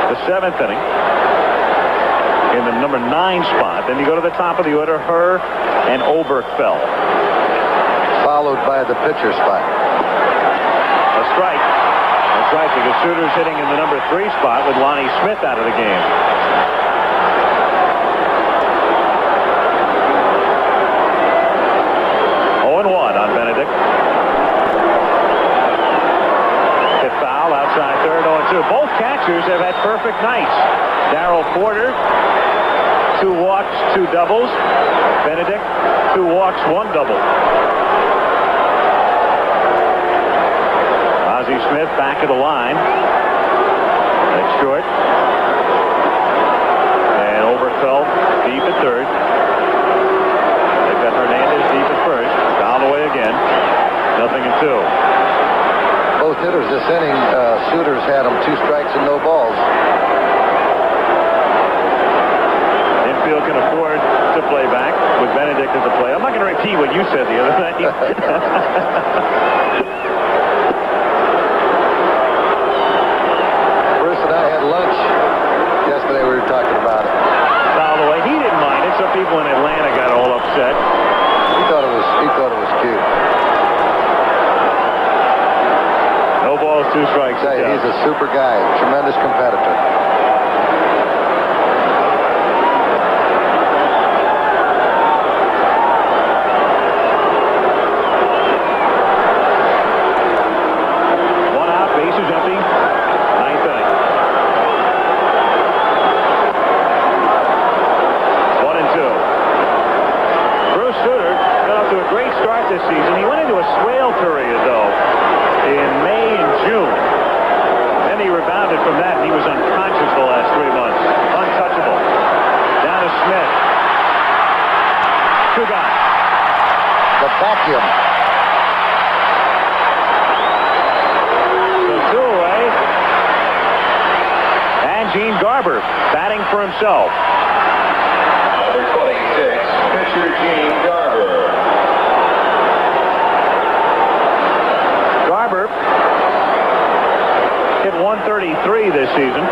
the 7th inning in the number 9 spot. Then you go to the top of the order, Herr and Oberkfell. Followed by the pitcher spot. A strike. That's right, because Suter's hitting in the number 3 spot with Lonnie Smith out of the game. On Benedict. Hit foul outside third, 0-2. Both catchers have had perfect nights. Darrell Porter, 2 walks, 2 doubles. Benedict, 2 walks, 1 double. Ozzie Smith back of the line. That's short. And Oberfeld deep at third. They've got Hernandez deep at first. Away again. 0-2. Both hitters this inning, Suter's had them 2 strikes and no balls. Infield can afford to play back with Benedict as the play. I'm not going to repeat what you said the other night. Bruce and I had lunch yesterday. We were talking about it. Foul away. He didn't mind it. Some people in Atlanta got all upset. He thought it was cute. No balls, 2 strikes. He's a super guy, tremendous competitor. One out, bases empty. 9th inning. 1-2. Bruce Suter got off to a great start this season. He went into a swale period, though, in May and June. Then he rebounded from that, and he was unconscious the last 3 months. Untouchable. Down to Smith. 2 gone. The vacuum. So 2 away. And Gene Garber batting for himself. Number 26, pitcher Gene Garber. Garber hit 133 this season.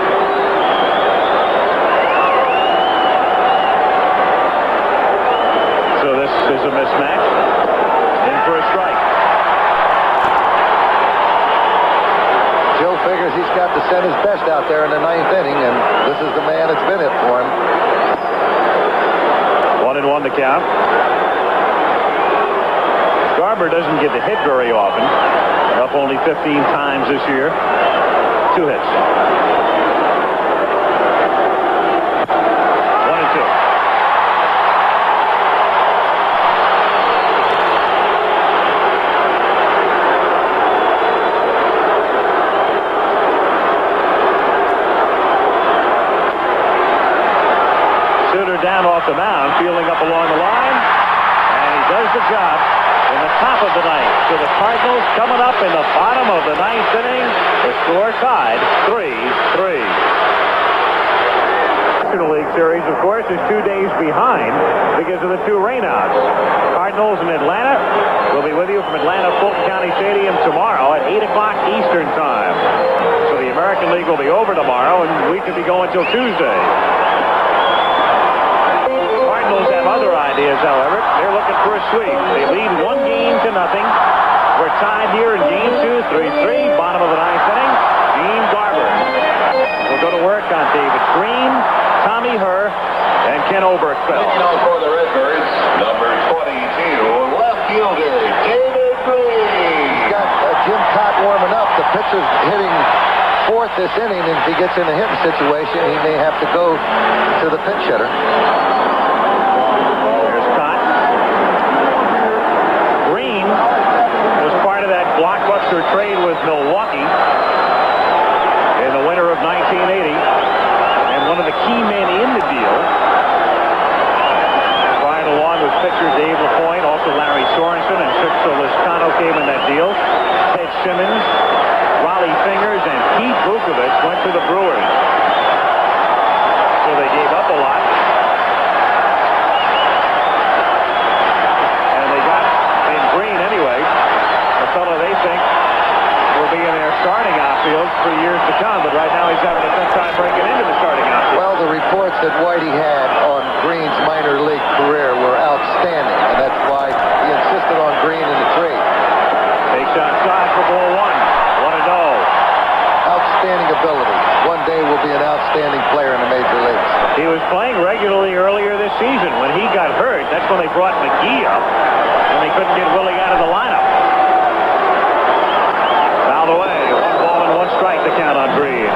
So this is a mismatch. In for a strike. Joe figures he's got to send his best out there in the 9th inning, and this is the man that's been it for him. 1-1 the count. Garber doesn't get to hit very often. Up only 15 times this year. 2 hits. 1-2. Suter down off the mound, fielding up along the line, and he does the job in the top of the 9th. So the Cardinals coming up in the bottom of the 9th inning. The score tied 3-3. National League Series, of course, is 2 days behind because of the 2 rainouts. Cardinals in Atlanta. We'll be with you from Atlanta Fulton County Stadium tomorrow at 8 o'clock Eastern Time. So the American League will be over tomorrow, and we could be going till Tuesday. Cardinals have other ideas, however. They're looking for a sweep. They lead 1-0. We're tied here in game 2, 3-3, bottom of the 9th inning. Gene Garber will go to work on David Green, Tommy Herr, and Ken Oberkfell. For the Redbirds, number 22, left fielder David Green. He's got Jim Cott warming up. The pitcher's hitting fourth this inning, and if he gets in a hitting situation, he may have to go to the pinch hitter. There's Cott. Green was part of that blockbuster trade with Milwaukee in the winter of 1980, and one of the key men in the deal. Right along with pitcher Dave LaPointe, also Larry Sorensen and Sixto Liscano came in that deal. Ted Simmons, Wally Fingers, and Pete Vukovich went to the Brewers. So they gave up a lot. And they got in Green anyway, a fellow they think will be in their starting outfield for years to come. But right now he's having a tough time breaking into the starting outfield. Well, the reports that Whitey had on Green's minor league career were outstanding, and that's why he insisted on Green in the trade. Takes outside for ball one. 1-0. Outstanding ability. One day will be an outstanding player in the major leagues. He was playing regularly earlier this season. When he got hurt, that's when they brought McGee up, and they couldn't get Willie out of the lineup. Fouled away. 1 ball and 1 strike to count on Green.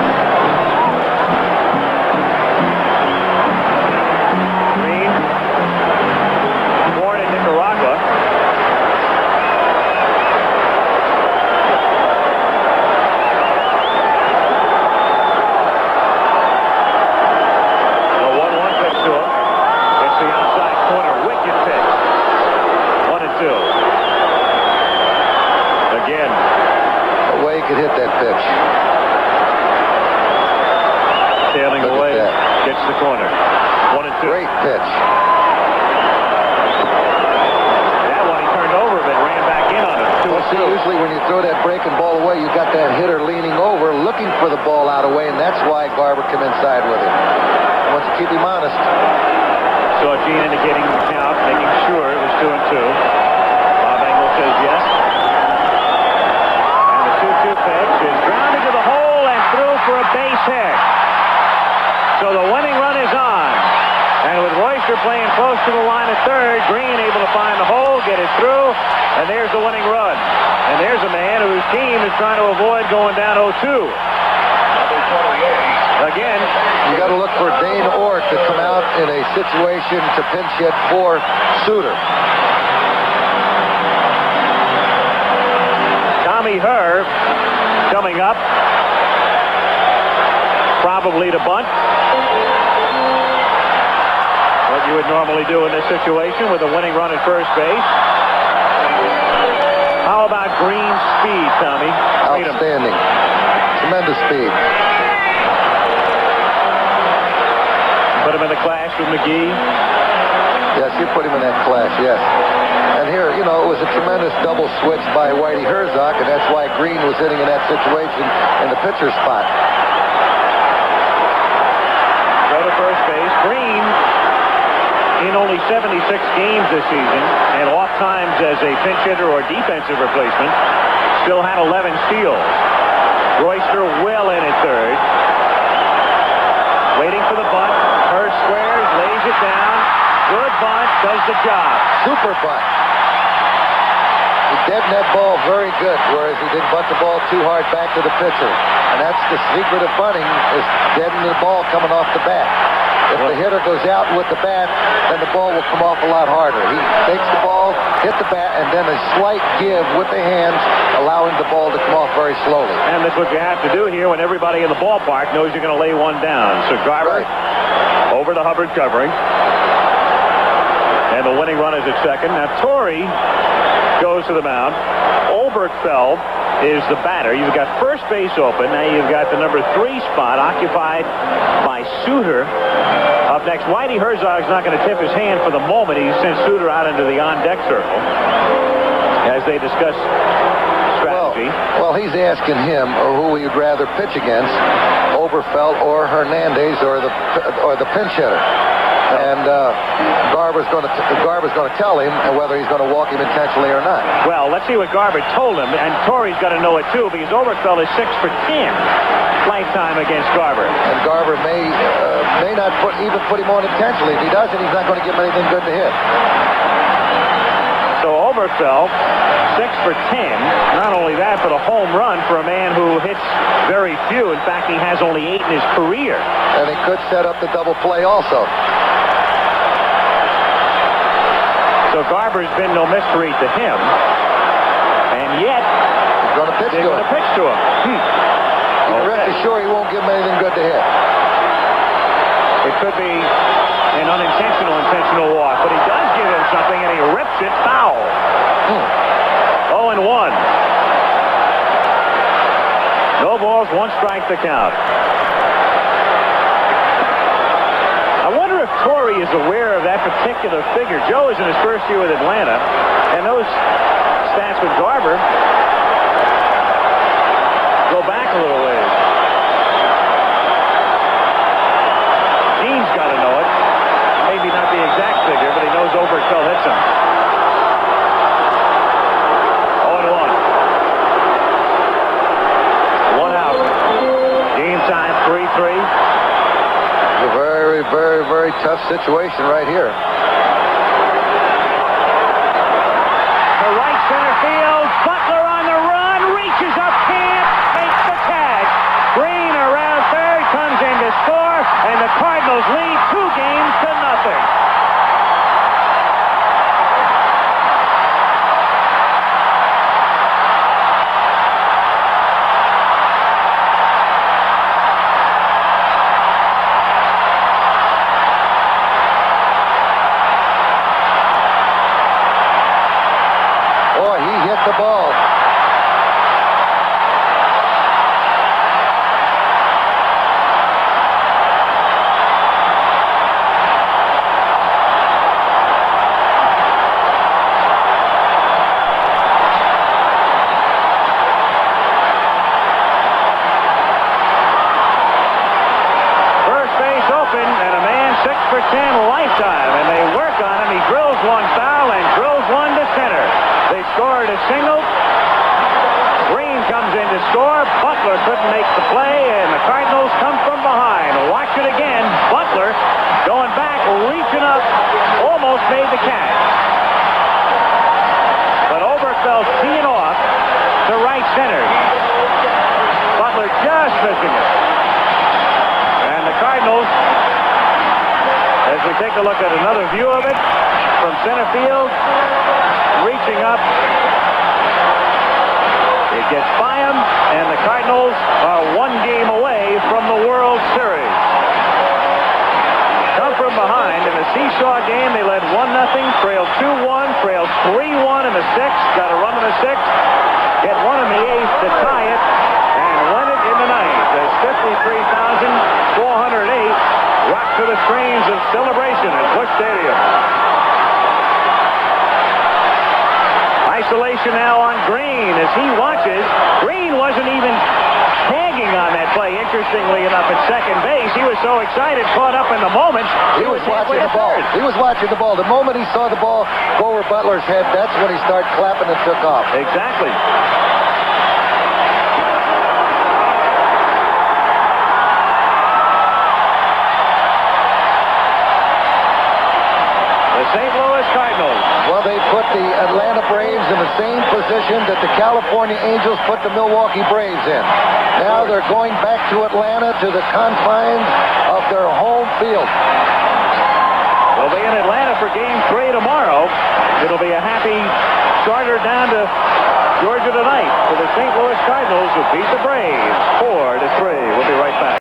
Green, born in Nicaragua. Could hit that pitch. Tailing away, gets the corner. 1-2. Great pitch. That one he turned over a bit, ran back in on it. Well, see, usually when you throw that breaking ball away, you got that hitter leaning over, looking for the ball out of the way, and that's why Garber came inside with him. He wants to keep him honest. So Gene indicating the count, making sure it was 2-2. Bob Engel says yes. Pitch is grounded to the hole and through for a base hit. So the winning run is on. And with Royster playing close to the line at third, Green able to find the hole, get it through, and there's the winning run. And there's a man whose team is trying to avoid going down 0-2. Again, you got to look for Dane Orr to come out in a situation to pinch hit for Suter. Tommy Herr coming up, probably to bunt. What you would normally do in this situation with a winning run at first base. How about Green's speed, Tommy? Outstanding. Tremendous speed. Put him in the clash with McGee. Yes, you put him in that clash, yes. And here, you know, it was a tremendous double switch by Whitey Herzog, and that's why Green was hitting in that situation in the pitcher spot. Go to first base. Green, in only 76 games this season, and oft times as a pinch hitter or defensive replacement, still had 11 steals. Royster well in at third. Waiting for the bunt. Hurst squares, lays it down. Good bunt, does the job. Super bunt. He deadened that ball very good, whereas he didn't bunt the ball too hard back to the pitcher. And that's the secret of bunting, is deadening the ball coming off the bat. If the hitter goes out with the bat, then the ball will come off a lot harder. He takes the ball, hit the bat, and then a slight give with the hands, allowing the ball to come off very slowly. And that's what you have to do here when everybody in the ballpark knows you're going to lay one down. So Garber over to Hubbard covering. And the winning run is at second. Now Torrey goes to the mound. Oberkfell is the batter. You've got first base open. Now you've got the number 3 spot occupied by Suter. Up next, Whitey Herzog's not going to tip his hand for the moment. He sent Suter out into the on-deck circle as they discuss strategy. Well, he's asking him who he'd rather pitch against, Oberkfell or Hernandez or the pinch hitter. And Garber's going to tell him whether he's going to walk him intentionally or not. Well, let's see what Garber told him, and Torrey's got to know it too, because Oberkfell is 6 for 10 lifetime against Garber. And Garber may not put him on intentionally. If he doesn't, he's not going to give him anything good to hit. So Oberfeld, 6 for 10. Not only that, but a home run for a man who hits very few. In fact, he has only 8 in his career. And he could set up the double play also. So Garber's been no mystery to him. And yet, he's going to pitch to him. You can rest assured he won't give him anything good to hit. It could be an intentional walk, but he does give him something, and he rips it foul. 0-1. No balls, 1 strike to count. I wonder if Torrey is aware of that particular figure. Joe is in his first year with Atlanta, and those stats with Garber go back a little ways. Dean's got to know it. Maybe not the exact figure, but he knows Oberfeld hits him. 0-1. 1 out. Game time, 3-3. It's a very, very, very tough situation right here. To right center field. Butler on the run. Reaches up, can't make the catch. Green around third, comes in to score, and the Cardinals lead 2 games to nothing. Boy, he hit the ball. First base open, and a man 6 for 10 lifetime, and they work on him. He drills 1 foul and drills 1 to center. They scored a single. Green comes in to score. Butler couldn't make the play, and the Cardinals come from behind. Watch it again. Butler going back, reaching up, almost made the catch. But Oberfeld teeing off to right center. Butler just missing it. And the Cardinals, as we take a look at another view of it, from center field, reaching up. It gets by him, and the Cardinals are 1 game away from the World Series. Come from behind in the seesaw game. They led 1-0, trailed 2-1, trailed 3-1 in the 6th, got a run in the 6th, get 1 in the 8th to tie it, and win it in the 9th as 53,408 rock to the strains of celebration at Busch Stadium. Isolation now on Green as he watches. Green wasn't even tagging on that play, interestingly enough, at second base. He was so excited, caught up in the moment. He was watching the ball. He was watching the ball. The moment he saw the ball go over Butler's head, that's when he started clapping and took off. Exactly. The St. Louis Cardinals. Well, they put the Atlanta Braves in the same position that the California Angels put the Milwaukee Braves in. Now they're going back to Atlanta, to the confines of their home field. They'll be in Atlanta for Game 3 tomorrow. It'll be a happy starter down to Georgia tonight for the St. Louis Cardinals, who beat the Braves 4-3. We'll be right back.